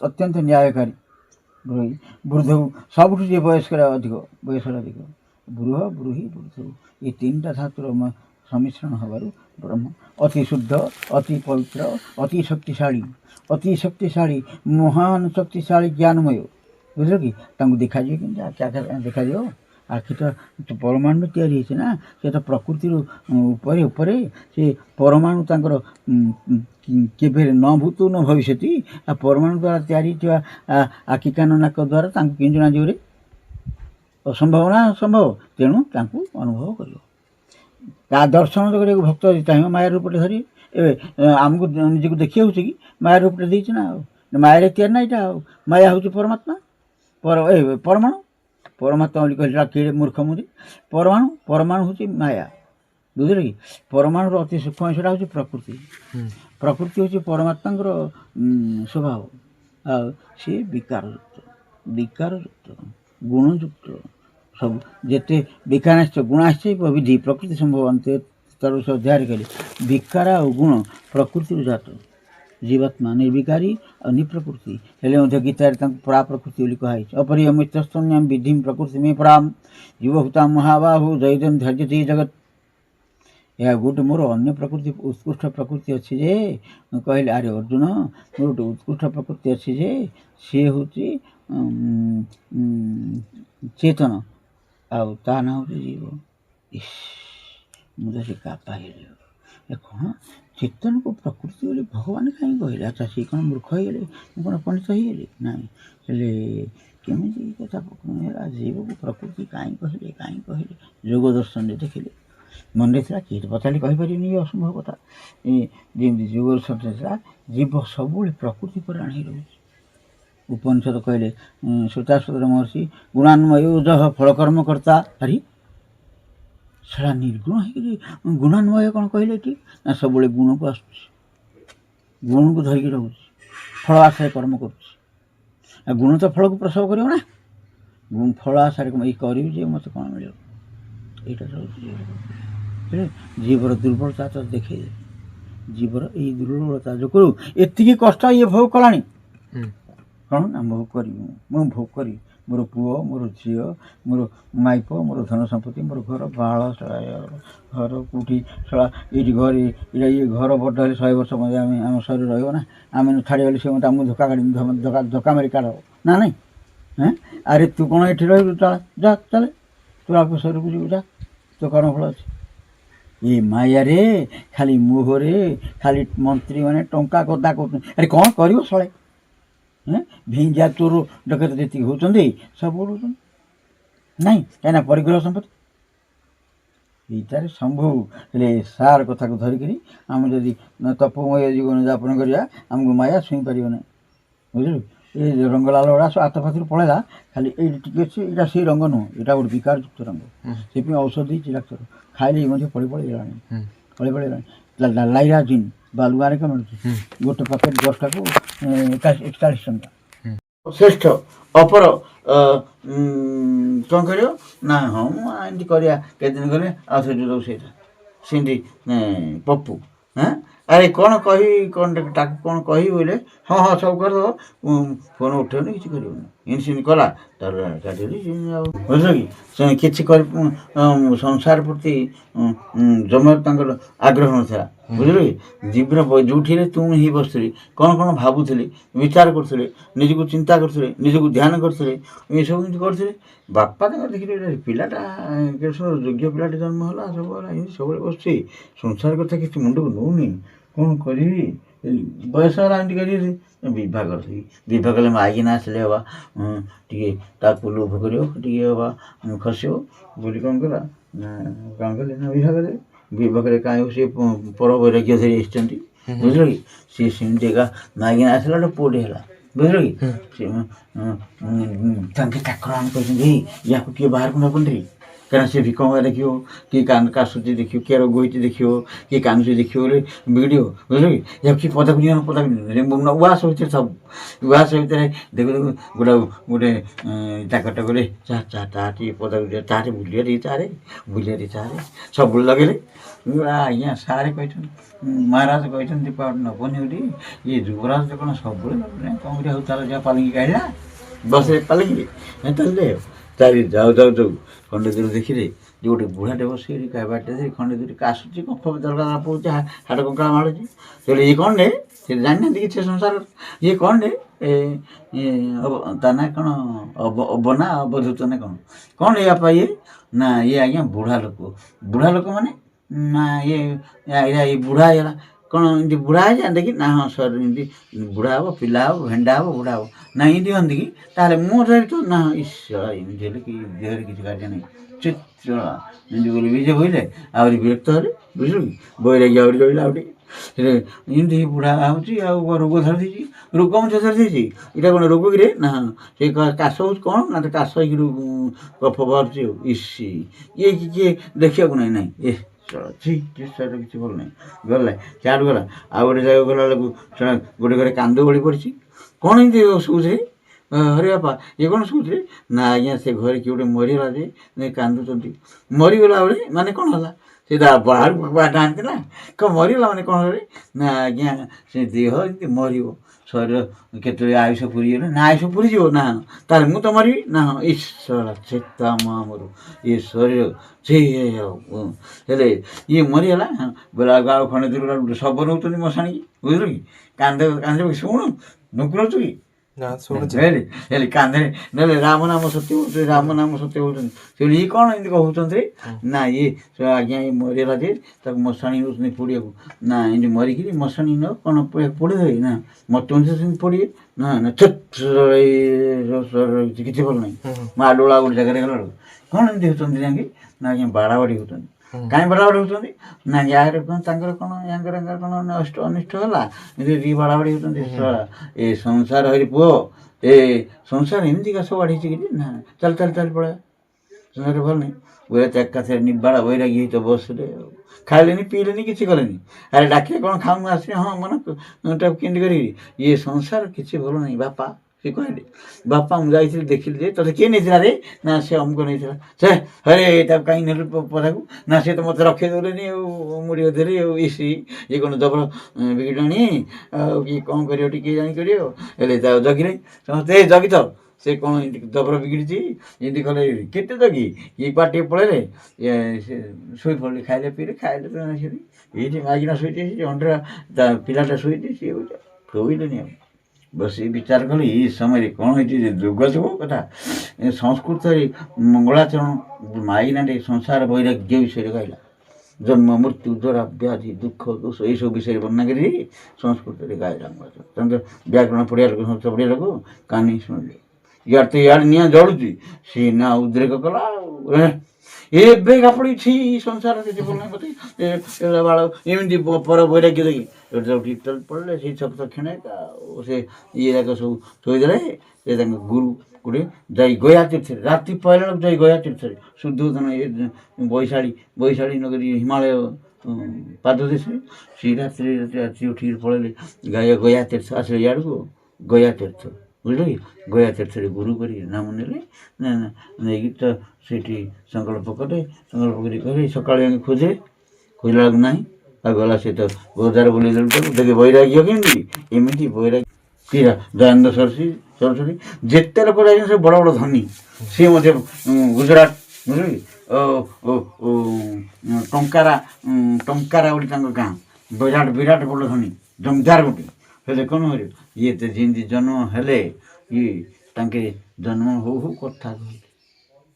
ଅତ୍ୟନ୍ତ ନ୍ୟାୟକାରୀ, ବୃଦ୍ଧ ସବୁଠୁ ଯିଏ ବୟସରେ ଅଧିକ। ବୃହ ବ୍ରୁହି ବୃଦ୍ଧ ଏ 3ଟା ଧାତୁର ସମ୍ମିଶ୍ରଣ ହେବାରୁ ବ୍ରହ୍ମ। ଅତି ଶୁଦ୍ଧ, ଅତି ପବିତ୍ର, ଅତି ଶକ୍ତିଶାଳୀ, ମହାନ ଶକ୍ତିଶାଳୀ, ଜ୍ଞାନମୟ। ବୁଝିଲ କି? ତାଙ୍କୁ ଦେଖାଯିବ କେମିତି? ଦେଖାଯିବ ଆଖି ତ ପରମାଣୁ ତିଆରି ହେଇଛି ନା, ସେ ତ ପ୍ରକୃତିରୁ ଉପରେ ସେ ପରମାଣୁ ତାଙ୍କର କେବେ ନ ଭୂତ ନ ଭବିଷ୍ୟତ। ଆଉ ପରମାଣୁ ଦ୍ୱାରା ତିଆରି ହେଇଥିବା ଆଖି କାନ ନାକ ଦ୍ୱାରା ତାଙ୍କୁ କେମିତି ଜଣାଯିବ ରେ? ଅସମ୍ଭବ ନା ସମ୍ଭବ। ତେଣୁ ତାଙ୍କୁ ଅନୁଭବ କରିବ। ତା ଦର୍ଶନ କରିବାକୁ ଭକ୍ତ ଯଦି ଚାହିଁବ ମାୟା ରୂପଟେ ଧରି। ଏବେ ଆମକୁ ନିଜକୁ ଦେଖି ହେଉଛି କି? ମାୟା ରୂପଟେ ଦେଇଛି ନା। ଆଉ ମାୟାରେ ତିଆରି ନା ଏଇଟା। ଆଉ ମାୟା ହେଉଛି ପରମାତ୍ମା, ପରମାଣୁ। ପରମାତ୍ମା ବୋଲି କହିଲେ କିଏ ମୂର୍ଖ ମୁଦି? ପରମାଣୁ ହେଉଛି ମାୟା। ବୁଝିଲେ କି? ପରମାଣୁର ଅତି ସୂକ୍ଷ୍ମ ସେଟା ହେଉଛି ପ୍ରକୃତି। ପ୍ରକୃତି ହେଉଛି ପରମାତ୍ମାଙ୍କର ସ୍ୱଭାବ। ଆଉ ସିଏ ବିକାରଯୁକ୍ତ, ଗୁଣଯୁକ୍ତ। ସବୁ ଯେତେ ବିକାରାଶ୍ଚ ଗୁଣାଶ୍ଚ ବିଧି ପ୍ରକୃତି ସମ୍ଭବ ଅଧ୍ୟାୟରେ କହିଲେ ବିକାର ଆଉ ଗୁଣ ପ୍ରକୃତିରୁ ଜାତ। ଜୀବାତ୍ମା ନିର୍ବିକାରୀ ଆଉ ନିପ୍ରକୃତି ହେଲେ ମଧ୍ୟ ଗୀତାରେ ତାଙ୍କୁ ପରା ପ୍ରକୃତି ବୋଲି କୁହାଯାଇଛି। ଅପରିୟମିତସ୍ତନ୍ୟାମ ବିଧିମ ପ୍ରକୃତି ମେ ପରାମ ଜୀବଭୂତା ମହାବାହୁ ଦୈଦନ ଧୈର୍ଯ୍ୟତି ଜଗତ। ଏହା ଗୋଟେ ମୋର ଅନ୍ୟ ପ୍ରକୃତି, ଉତ୍କୃଷ୍ଟ ପ୍ରକୃତି ଅଛି ଯେ, କହିଲେ ଆରେ ଅର୍ଜୁନ, ମୋର ଗୋଟେ ଉତ୍କୃଷ୍ଟ ପ୍ରକୃତି ଅଛି ଯେ ସିଏ ହେଉଛି ଚେତନ, ଆଉ ତା ନାଁ ହେଉଛି ଜୀବ। ମୁଁ ତ ସେ କାପା ହେଇଗଲି। କ'ଣ ଚେତନକୁ ପ୍ରକୃତି ବୋଲି ଭଗବାନ କାହିଁ କହିଲେ? ଆଚ୍ଛା, ସିଏ କ'ଣ ମୂର୍ଖ ହେଇଗଲେ? ମୁଁ କ'ଣ ପଣ୍ଡିତ ହେଇଗଲି? ନାହିଁ। ହେଲେ କେମିତି କଥା ହେଲା? ଜୀବକୁ ପ୍ରକୃତି କାହିଁ କହିଲେ? ଯୋଗ ଦର୍ଶନରେ ଦେଖିଲେ ମନରେ ଥିଲା। କିଏ ପଚାରିଲେ କହିପାରିବେନି, ଏ ଅସମ୍ଭବ କଥା। ଯେମିତି ଯୋଗ ଦର୍ଶନରେ ଥିଲା ଜୀବ ସବୁବେଳେ ପ୍ରକୃତି ପରିଣାମ ହେଇ ରହୁଛି। ଉପନିଷଦ କହିଲେ ଶ୍ରୋତାଶ୍ୱର ମହର୍ଷି ଗୁଣାନ୍ମୟୋଜଃ ଫଳକର୍ମ କର୍ତ୍ତା। ଆରେ ସେଟା ନିର୍ଗୁଣ ହେଇକିରି ଗୁଣାନ୍ମୟ କ'ଣ କହିଲେ ଏଠି? ନା ସବୁବେଳେ ଗୁଣକୁ ଆସୁଛି, ଗୁଣକୁ ଧରିକି ରହୁଛି, ଫଳ ଆଶାରେ କର୍ମ କରୁଛି। ଆଉ ଗୁଣ ତ ଫଳକୁ ପ୍ରସବ କରିବ ନା। ଫଳ ଆଶାରେ ଏଇ କରିବି ଯେ ମୋତେ କ'ଣ ମିଳିବ? ଏଇଟା ରହୁଛି ଜୀବର ଦୁର୍ବଳତା ତ ଦେଖେଇଦେବେ। ଜୀବର ଏଇ ଦୁର୍ବଳତା ଯୋଗୁଁ ଏତିକି କଷ୍ଟ ଇଏ ଭୋଗ କଲାଣି। କ'ଣ ନା ମୁଁ ଭୋଗ କରିବି। ମୋର ପୁଅ, ମୋର ଝିଅ, ମୋର ମାଇପ, ମୋର ଧନ ସମ୍ପତ୍ତି, ମୋର ଘର ବାଳ, ଘର କେଉଁଠି ଏଇଠି ଘରେ ଇଏ ଘର ବଡ଼ ହେଲେ 100 ବର୍ଷ ମଧ୍ୟ ଆମ ଶରୀର ରହିବ ନା। ଆମେ ଛାଡ଼ିଗଲେ ସେ ମୋତେ ଆମକୁ ଧୋକା ମାରି କାଢ଼ ନା ନାହିଁ। ଆରେ ତୁ କ'ଣ ଏଠି ରହିବୁ? ଚାଲେ ତୁ ଆଗ ଶରୀରକୁ ଯିବୁ, ଯା, ତୋ କର୍ମ ଫଳ ଅଛି। ଏ ମାୟାରେ ଖାଲି ମୋହରେ ଖାଲି ମନ୍ତ୍ରୀମାନେ ଟଙ୍କା ଗଦା କରୁଛନ୍ତି। ଆରେ କ'ଣ କରିବ ଶଳେ? ଭିଞ୍ଜା ଚୋର ଡକାୟତ ଯେତିକି ହେଉଛନ୍ତି ସବୁ ଉଡ଼ୁଛନ୍ତି ନାହିଁ, କାହିଁକିନା ପରିଗ୍ରହ ସମ୍ପତ୍ତି। এইଟାରେ ସମ୍ଭବ ହେଲେ ସାର୍ କଥାକୁ ଧରିକିରି ଆମେ ଯଦି ତପମୟ ଜୀବନ ଯାପନ କରିବା ଆମକୁ ମାୟା ଛୁଇଁ ପାରିବ ନାହିଁ ବୁଝିଲୁ। ଏ ରଙ୍ଗଲାଲ ଗୁଡ଼ା ସବୁ ହାତ ପାଖରୁ ପଳେଇଲା ଖାଲି ଏଇଠି ଟିକେ ଅଛି ଏଇଟା ସେଇ ରଙ୍ଗ ନୁହଁ ଏଇଟା ଗୋଟେ ବିକାରଯୁକ୍ତ ରଙ୍ଗ ସେଥିପାଇଁ ଔଷଧ ଦେଇଛି ଡାକ୍ତର ଖାଇଲେ ମଧ୍ୟ ପଳେଇଗଲାଣି ଲାଇରାଜିନ୍ ବା ଲୁଗାରେ କ'ଣ ମିଳୁଛି ଗୋଟେ ପ୍ୟାକେଟ୍ 10ଟାକୁ 41 ଟଙ୍କା ଶ୍ରେଷ୍ଠ ଅପର କ'ଣ କରିବ ନା ହଁ ମୁଁ ଏମିତି କରିବା କେତେଦିନ ଗଲେ ଆଉ ସେ ଯେଉଁ ସେଇଟା ସେମିତି ପପୁ ଆରେ କ'ଣ କହିବି କ'ଣ ତାକୁ କ'ଣ କହିବି ବୋଇଲେ ହଁ ସବୁ କରିଦେବ ଫୋନ୍ ଉଠେଇବନି କିଛି କରିବନି ଏମିତି ସେମିତି କଲା ତାର କାଟିଦେଲି ଆଉ ବୁଝିଲ କି ସେ କିଛି କରି ସଂସାର ପ୍ରତି ଜମା ତାଙ୍କର ଆଗ୍ରହ ନଥିଲା ବୁଝିଲ କି ଜୀବନ ଯେଉଁଠିରେ ତୁ ହିଁ ବସୁଥିଲି କ'ଣ ଭାବୁଥିଲି ବିଚାର କରୁଥିଲେ ନିଜକୁ ଚିନ୍ତା କରୁଥିଲେ ନିଜକୁ ଧ୍ୟାନ କରୁଥିଲେ ଏସବୁ ଏମିତି କରୁଥିଲେ ବାପା ତାଙ୍କର ଦେଖିଲେ ପିଲାଟା ଯୋଗ୍ୟ ପିଲାଟା ଜନ୍ମ ହେଲା ସବୁ ହେଲା ଏମିତି ସବୁବେଳେ ବସୁଛି ସଂସାର କଥା କିଛି ମୁଣ୍ଡକୁ ନେଉନି କ'ଣ କରିବି ବୟସ ହେଲା ଏମିତି କରିବି ବିବାହ କରିଦେବି ବିବାହ କଲେ ମାଇକିନା ଆସିଲେ ହେବା ଟିକେ ତାକୁ ଲୋଭ କରିବ ଟିକେ ହେବା ଖସିବ ବୋଲି କ'ଣ କଲା କ'ଣ କଲେ ନା ବିବାହ କଲେ ବିବାହ କଲେ କାହିଁ ସେ ପର ବୈରାଗ୍ୟ ଧରି ଆସିଛନ୍ତି ବୁଝିଲ କି ସିଏ ସେମିତି ଏକା ମାଇକିନା ଆସିଲା ଗୋଟେ ପୁଅଟେ ହେଲା ବୁଝିଲ କି ସେ ତାଙ୍କେ ଚାକର ଆମେ କହିଛନ୍ତି ୟାକୁ କିଏ ବାହାରକୁ ନେବନି କାରଣ ସେ ଭିକ ଦେଖିବ କିଏ କାଶୁଛି ଦେଖିବ କିଏ ରୋଗ ହେଇଛି ଦେଖିବ କିଏ କାନ୍ଦୁଛି ଦେଖିବ ବୋଲେ ବିଗିଡ଼ିବ ବୁଝିଲ କି ୟାକୁ କିଏ ପଦାକୁ ନିଅ ପଦାକୁ ନିଅ ଉଆସ ଭିତରେ ସବୁ ଉଆସ ଭିତରେ ଦେଖୁ ଗୋଟେ ଚାକରଟା ଗଲେ ତା ଟିକେ ପଦାକୁ ତାରେ ବୁଲିବା ଟିକେ ଚାରେ ସବୁବେଳେ ଲଗେଇଲେ ଆଜ୍ଞା ସାରେ କହିଛନ୍ତି ମହାରାଜ କହିଛନ୍ତି ନେବନି ବୋଲି ଇଏ ଯୁବରାଜ କ'ଣ ସବୁବେଳେ କ'ଣ କରିବା ହଉ ତାର ଯାହା ପାଲିଙ୍କି କାଢ଼ିଲା ବସରେ ପାଲିଙ୍କି ତାହେଲେ ଚାରି ଯାଉ ଖଣ୍ଡେ ଦୂର ଦେଖିଲେ ଯେ ଗୋଟେ ବୁଢ଼ାଟେ ବସିକି ବାଟେ ଧରି ଖଣ୍ଡେ ଦୂର କାଶୁଛି କଫ ଦରକାର ପଡ଼ୁଛି ହାଡ଼ କଙ୍କଡ଼ା ମାଡ଼ୁଛି କହିଲେ ଇଏ କ'ଣ ନେ ସେ ଜାଣିନାହାନ୍ତି କିଛି ସଂସାର ଇଏ କ'ଣ ନେ ତା ନା କ'ଣ ଅବନା ଅବଧୂତ ନା କ'ଣ ଇଏ ବାପା ଇଏ ନା ଇଏ ଆଜ୍ଞା ବୁଢ଼ା ଲୋକ ମାନେ ନା ଇଏ ବୁଢ଼ା ହେଇଗଲା କ'ଣ ଏମିତି ବୁଢ଼ା ହେଇଯାଆନ୍ତି କି ନା ହଁ ସର ଏମିତି ବୁଢ଼ା ହେବ ପିଲା ହେବ ଭେଣ୍ଡା ହେବ ବୁଢ଼ା ହେବ ନା ଏମିତି ହୁଅନ୍ତି କି ତାହେଲେ ମୁଁ ଧରି ନା ଈଶ୍ୱର ଏମିତି ହେଲେ କି ଦେହରେ କିଛି କାର୍ଯ୍ୟ ନାହିଁ ଚିତ୍ର ଏମିତି ବୋଲି ବିଜେ ବୋଇଲେ ଆହୁରି ବିରକ୍ତ ହେଲେ ବୁଝିଲୁ କି ବୈରାଗ୍ୟ ଆହୁରି ରହିଲା ଆଉ ଟିକେ ଏମିତି ବୁଢ଼ା ହେଉଛି ଆଉ ରୋଗ ଧରିଦେଇଛି ରୋଗ ମଧ୍ୟ ଧରିଦେଇଛି ଏଇଟା କ'ଣ ରୋଗ କିରେ ନା ସେ କାଶ ହେଉଛି କ'ଣ ନା ତ କାଶ ହେଇକି କଫ ବାହାରୁଛି ଆଉ ଇସି ଇଏ କିଏ ଦେଖିବାକୁ ନାହିଁ ଏ କିଛି ଭଲ ନାହିଁ ଗଲା ଚାଟ ଗଲା ଆଉ ଗୋଟେ ଜାଗାକୁ ଗଲା ବେଳକୁ ଗୋଟେ ଘରେ କାନ୍ଦ ଗଳି ପଡ଼ିଛି କ'ଣ ଏମିତି ଶୁଭୁଛି ହରେ ବାପା ଇଏ କ'ଣ ଶୁଭୁଛି ନା ଆଜ୍ଞା ସେ ଘରେ କିଏ ଗୋଟେ ମରିଗଲା ଯେ କାନ୍ଦୁଛନ୍ତି ମରିଗଲା ବେଳେ ମାନେ କ'ଣ ହେଲା ସେ ବାହାରକୁ ଆଣିନ୍ତି ନା କ'ଣ ମରିଗଲା ମାନେ କ'ଣ ହେଲେ ନା ଆଜ୍ଞା ସେ ଦେହ ଏମିତି ମରିବ ଶରୀର କେତେବେଳେ ଆୟୁଷ ପୁରିଗଲେ ନା ଆୟୁଷ ପୁରିଯିବ ନା ତାହେଲେ ମୁଁ ତ ମରିବି ନା ହଁ ଈଶ୍ୱର ଚେତା ମୋର ଇଏ ଶରୀର ସେ ହେଲେ ଇଏ ମରିଗଲା ବେଳା ଆଉ ଖଣ୍ଡେ ଦୂର ଶବ ନେଉଛନ୍ତି ମଶାଣିକି ବୁଝିଲୁ କି କାନ୍ଦ ଶୁଣୁ ନୁକୁରଛୁ କି ହେଲେ କାନ୍ଧରେ ନେଲେ ରାମ ନାମ ସତ୍ୟ ହଉଛନ୍ତି ସେଠି ଇଏ କ'ଣ ଏମିତି କହୁଛନ୍ତି ନା ଇଏ ଆଜ୍ଞା ଇଏ ମରିଗଲା ଯେ ତାକୁ ମଶାଣି ନେଉଛନ୍ତି ପୋଡ଼ିବାକୁ ନା ଏମିତି ମରିକିରି ମଶାଣି ନ କ'ଣ ପୋଡ଼ିଦେବେ ନା ମତେ ମଧ୍ୟ ସେମିତି ପୋଡ଼ିବେ ନା କିଛି ଭଲ ନାହିଁ ମା ଡୋଳା ଗୋଟେ ଜାଗାରେ ଗଲା ବେଳକୁ କ'ଣ ଏମିତି ହେଉଛନ୍ତି ଯାଇକି ନା ଆଜ୍ଞା ବାଡ଼ାବାଡ଼ି ହେଉଛନ୍ତି କାହିଁ ବାଡ଼ାବାଡ଼ି ହେଉଛନ୍ତି ନା ୟାର ତାଙ୍କର କ'ଣ ୟାଙ୍କର କ'ଣ ଅନିଷ୍ଟ ହେଲା ଏମିତି ବାଡ଼ାବାଡ଼ି ହେଉଛନ୍ତି ଏ ସଂସାର ହରି ପୁଅ ଏ ସଂସାର ଏମିତି ଘାସ ବାଢ଼ିଛି କି ନା ଚାଲ ପଳେଇବା ସଂସାର ଭଲ ନାହିଁ ବୋଇଲେ ଏକାଥରେ ନିବାଡ଼ା ବୈରାଗୀ ହେଇତ ବସରେ ଆଉ ଖାଇଲେନି ପିଇଲେନି କିଛି କଲେନି ଆରେ ଡାକିଲେ କ'ଣ ଖାଉନୁ ଆସିବେ ହଁ ମନଟାକୁ କେମିତି କରିବି ଇଏ ସଂସାର କିଛି ଭଲ ନାହିଁ ବାପା ସେ କହିଲେ ବାପା ମୁଁ ଯାଇଥିଲି ଦେଖିଲି ଯେ ତୋତେ କିଏ ନେଇଥିଲା ରେ ନା ସେ ଅମୁକ ନେଇଥିଲା ସେ ହରେ ତାକୁ କାହିଁକି ନେଲୁ ପଦାକୁ ନା ସେ ତ ମୋତେ ରଖେଇ ଦେଲେନି ଆଉ ମୁଡ଼ି ଧରି ଆଉ ଇଏ କ'ଣ ଜବର ବିଗିଡ଼ାଣି ଆଉ କିଏ କ'ଣ କରିବ ଟିକେ ଜାଣି କରିବ ହେଲେ ତା ଜଗିଲେ ସମସ୍ତେ ଜଗିଥ ସେ କ'ଣ ଏମିତି ଜବର ବିଗିଡ଼ିଛି ଏମିତି କଲେ କେତେ ଜଗି ଇଏ କୁଆ ଟିକେ ପଳେଇଲେ ସେ ଶୋଇ ପଡ଼ିଲେ ଖାଇଲେ ପିଇଲେ ଖାଇଲେ ତ ସେଠି ଏଇଠି ମାଇକିନା ଶୋଇଛି ଅଣ୍ଡା ତା ପିଲାଟା ଶୋଇଛି ସିଏ ଶୋଇଲେନି ଆଉ ବସି ବିଚାର କଲେ ଏଇ ସମୟରେ କ'ଣ ହେଇଛି ଯେ ଯୋଗାଯୋଗ କଥା ସଂସ୍କୃତରେ ମଙ୍ଗଳାଚରଣ ମାଇକିନାଟେ ସଂସାର ବୈରାଗ୍ୟ ବିଷୟରେ କହିଲା ଜନ୍ମ ମୃତ୍ୟୁ ଜରା ବ୍ୟାଧି ଦୁଃଖ ଦୋଷ ଏଇସବୁ ବିଷୟରେ ବର୍ଣ୍ଣନା କରି ସଂସ୍କୃତରେ ଗାଇଲା ତାଙ୍କର ବ୍ୟାକରଣ ପଢ଼ିଆ ଲୋକ ସଂସ୍କୃତ ପଢ଼ିଆ ଲୋକ କାନି ଶୁଣିଲେ ଇଆଡ଼େ ତ ଇଆଡ଼େ ନିଆଁ ଜଳୁଛି ସେ ନା ଉଦ୍ରେକ କଲା ଆଉ ଏବେ କାପଡ଼ିଛି ସଂସାର କିଛି ଭଲ ନାହିଁ ମୋତେ ବାଳ ଏମିତି ପର ବୈରାଗ୍ୟ ଦେଖି ଯୋଉଠି ପଡ଼ିଲେ ସେଇ ସପ୍ତ କ୍ଷଣେ ଆଉ ସେ ଇଏ ଯାକ ସବୁ ଶୋଇଦେଲେ। ସେ ତାଙ୍କ ଗୁରୁ ଗୋଟେ ଯାଇ ଗୟା ତୀର୍ଥରେ ରାତି ପହିଲା ବେଳକୁ ଯାଇ ଗୟା ତୀର୍ଥରେ ଶୁଦ୍ଧୋଧନ ଏ ବୈଶାଳୀ ନଗରୀ ହିମାଳୟ ପାଦ ଦେଶରେ ସେଇ ରାତିରେ ରାତି ଉଠିକି ପଳେଇଲେ ଗୟା ତୀର୍ଥ ଆସିଲେ ଇଆଡ଼କୁ ଗୟା ତୀର୍ଥ ବୁଝିଲ କି ଗୟା ତୀର୍ଥରେ ଗୁରୁ କରି ନାମ ନେଲେ ନେଇକି ତ ସେଇଠି ସଂକଳ୍ପ କରି କହିଲେ ସକାଳୁ ଯାଇକି ଖୋଜିଲେ ଖୋଜିଲା ବେଳକୁ ନାହିଁ ଆଉ ଗଲା ସେ ତ ବଜାର ବୁଲେଇ ଦେଲୁ ତାକୁ ଦେଖେ ବୈରାଗ୍ୟ କେମିତି ଏମିତି ବୈରାଗ୍ୟ କିରା ଦୟାନନ୍ଦ ସରସ୍ୱତୀ ଯେତେ ଲୋକ ଯାଇଛନ୍ତି ସେ ବଡ଼ ବଡ଼ ଧନୀ ସିଏ ମଧ୍ୟ ଗୁଜୁରାଟ ବୁଝିଲ କି ଟଙ୍କାରା ବୋଲି ତାଙ୍କ ଗାଁ ବିରାଟ ବଡ଼ ଧନୀ ଜମିଦାର ଗୋଟେ ହେଲେ କ'ଣ କରିବ ଇଏ ତ ଯେମିତି ଜନ୍ମ ହେଲେ ଇଏ ତାଙ୍କେ ଜନ୍ମ ହଉ ହଉ କଥା କହିଲେ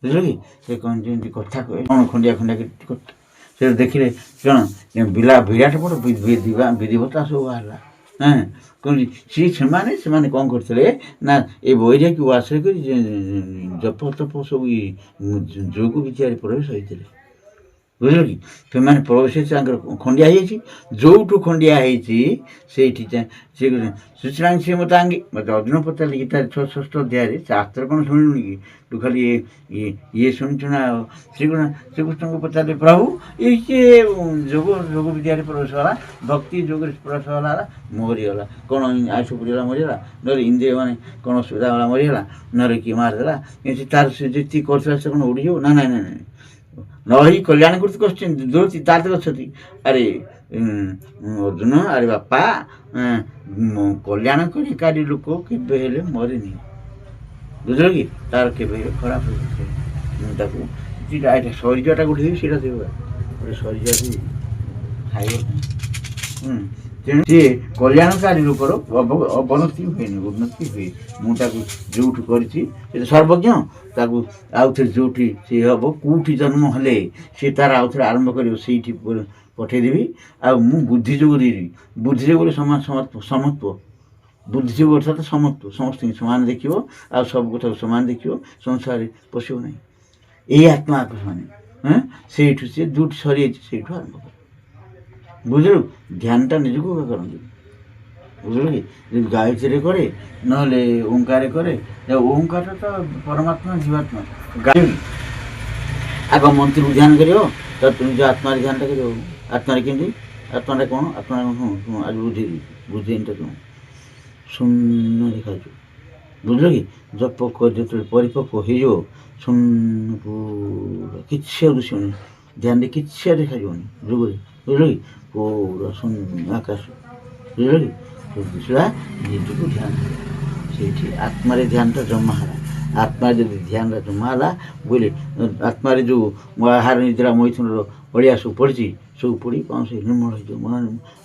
ବୁଝିଲ କି ସେ କ'ଣ ଯେମିତି କଥା କହେ କ'ଣ ଖଣ୍ଡିଆ କଥା ସେ ଦେଖିଲେ କ'ଣ ବିରାଟ ବଡ଼ ବିଧିବତା ସବୁ ବାହାରିଲା କହୁଛି ସେମାନେ କ'ଣ କରିଥିଲେ ନା ଏ ବୈରାଗ୍ୟକୁ ଆଶ୍ରୟ କରି ଜପ ତପ ସବୁ ଯୋଗ ବିଚାରେ ପ୍ରବେଶ ହୋଇଥିଲେ ବୁଝିଲ କି ସେମାନେ ପ୍ରବେଶ ତାଙ୍କର ଖଣ୍ଡିଆ ହେଇଯାଇଛି ଯୋଉଠୁ ଖଣ୍ଡିଆ ହେଇଛି ସେଇଠି ସେ ସୁଶ୍ରାଙ୍ଗ ସିଏ ମୋତେ ଅର୍ଜୁନ ପଚାରିଲେ ଗୀତା 66 ଅଧ୍ୟାୟରେ ଶାସ୍ତ୍ର କ'ଣ ଶୁଣିଲୁନି କି ତୁ ଖାଲି ଇଏ ଶୁଣିଛୁ ନା ଶ୍ରୀକୃଷ୍ଣଙ୍କୁ ପଚାରିଲେ ପ୍ରଭୁ ଏଇ କିଏ ଯୋଗ ବିଦ୍ୟାରେ ପ୍ରବେଶ ହେଲା ଭକ୍ତି ଯୋଗରେ ପ୍ରବେଶ ହେଲା ମରିଗଲା କ'ଣ ଆୟୁଷ ପୁରିଗଲା ମରିଗଲା ନହେଲେ ଇନ୍ଦ୍ରିୟ ମାନେ କ'ଣ ଅସୁବିଧା ହେଲା ମରିଗଲା ନହେଲେ କିଏ ମାରିଦେଲା ଏମିତି ତାର ସେ ଯେତିକି କରୁଥିଲା ସେ କ'ଣ ଉଡ଼ିଯିବ ନା ନାଇଁ ନହି କଲ୍ୟାଣ କୃତ କୋଶ୍ଚିନ୍ ଦୂରତି ତାତେ ଗଛତି ଆରେ ଅର୍ଜୁନ ଆରେ ବାପା କଲ୍ୟାଣକାରୀ ଲୋକ କେବେ ହେଲେ ମରେନି ବୁଝିଲ କି ତାର କେବେ ହେଲେ ଖରାପ ହେଇଥାଏ ତାକୁ ଏଇଟା ଶରୀରଟା ଗୋଟେ ସେଇଟା ଦେବ ଗୋଟେ ଶରୀରକୁ ଖାଇବ ତେଣୁ ସିଏ କଲ୍ୟାଣକାରୀ ଲୋକର ଅବନତି ହୁଏନି ଉନ୍ନତି ହୁଏ ମୁଁ ତାକୁ ଯୋଉଠୁ କରିଛି ସେ ସର୍ବଜ୍ଞ ତାକୁ ଆଉଥରେ ଯୋଉଠି ସେ ହେବ କେଉଁଠି ଜନ୍ମ ହେଲେ ସେ ତାର ଆଉଥରେ ଆରମ୍ଭ କରିବ ସେଇଠି ପଠେଇଦେବି ଆଉ ମୁଁ ବୁଦ୍ଧି ଯୋଗ ଦେଇଦେବି ବୁଦ୍ଧି ଯୋଗରେ ସମତ୍ଵ ବୁଦ୍ଧି ଯୋଗ ଅର୍ଥାତ୍ ସମତ୍ଵ ସମସ୍ତଙ୍କୁ ସମାନ ଦେଖିବ ଆଉ ସବୁ କଥାକୁ ସମାନ ଦେଖିବ ସଂସାରରେ ପଶିବ ନାହିଁ ଏଇ ଆତ୍ମା ଆକର୍ଷଣ ସେଇଠୁ ସେ ଯୋଉଠି ସରିଯାଇଛି ସେଇଠୁ ଆରମ୍ଭ କରିବ ବୁଝିଲୁ ଧ୍ୟାନଟା ନିଜକୁ କରନ୍ତି ବୁଝିଲୁ କି ଯଦି ଗାୟତ୍ରୀରେ କରେ ନହେଲେ ଓଙ୍କାରରେ କରେ ଓଙ୍କାରଟା ତ ପରମାତ୍ମା ଜୀବାତ୍ମା ଗାୟତ୍ରୀ ଆଗ ମନ୍ତ୍ରୀକୁ ଧ୍ୟାନ କରିବ ତ ନିଜ ଆତ୍ମାରେ ଧ୍ୟାନଟା କରିବ ଆତ୍ମାରେ କେମିତି ଆତ୍ମାଟା କ'ଣ ଆଜି ବୁଝି ଏଇଟା କ'ଣ ଶୂନ୍ୟ ଦେଖାଯିବ ବୁଝିଲ କି ଜପ ଯେତେବେଳେ ପରିପକ୍ୱ ହେଇଯିବ ଶୂନ୍ୟ ପୁରା କିଛି ଆଉ ଦିଶିବନି ଧ୍ୟାନରେ କିଛି ଆଉ ଦେଖାଯିବନି ଯୋଗରେ ବୁଝିଲ କି ପୁରା ଶୂନ୍ୟ ଆକାଶ ବୁଝିଲ କି ଦିଶିଲା ନିଜକୁ ଧ୍ୟାନ ସେଇଠି ଆତ୍ମାରେ ଧ୍ୟାନଟା ଜମା ହେଲା ଆତ୍ମାରେ ଯଦି ଧ୍ୟାନଟା ଜମା ହେଲା ବୋଇଲେ ଆତ୍ମାରେ ଯେଉଁ ଆହାର ନିଦ୍ରା ମୈଥୁନର ଅଳିଆ ସବୁ ପଡ଼ିଛି ସବୁ ପଡ଼ି କ'ଣ ସେ ନିର୍ମଳ ହେଇଯିବ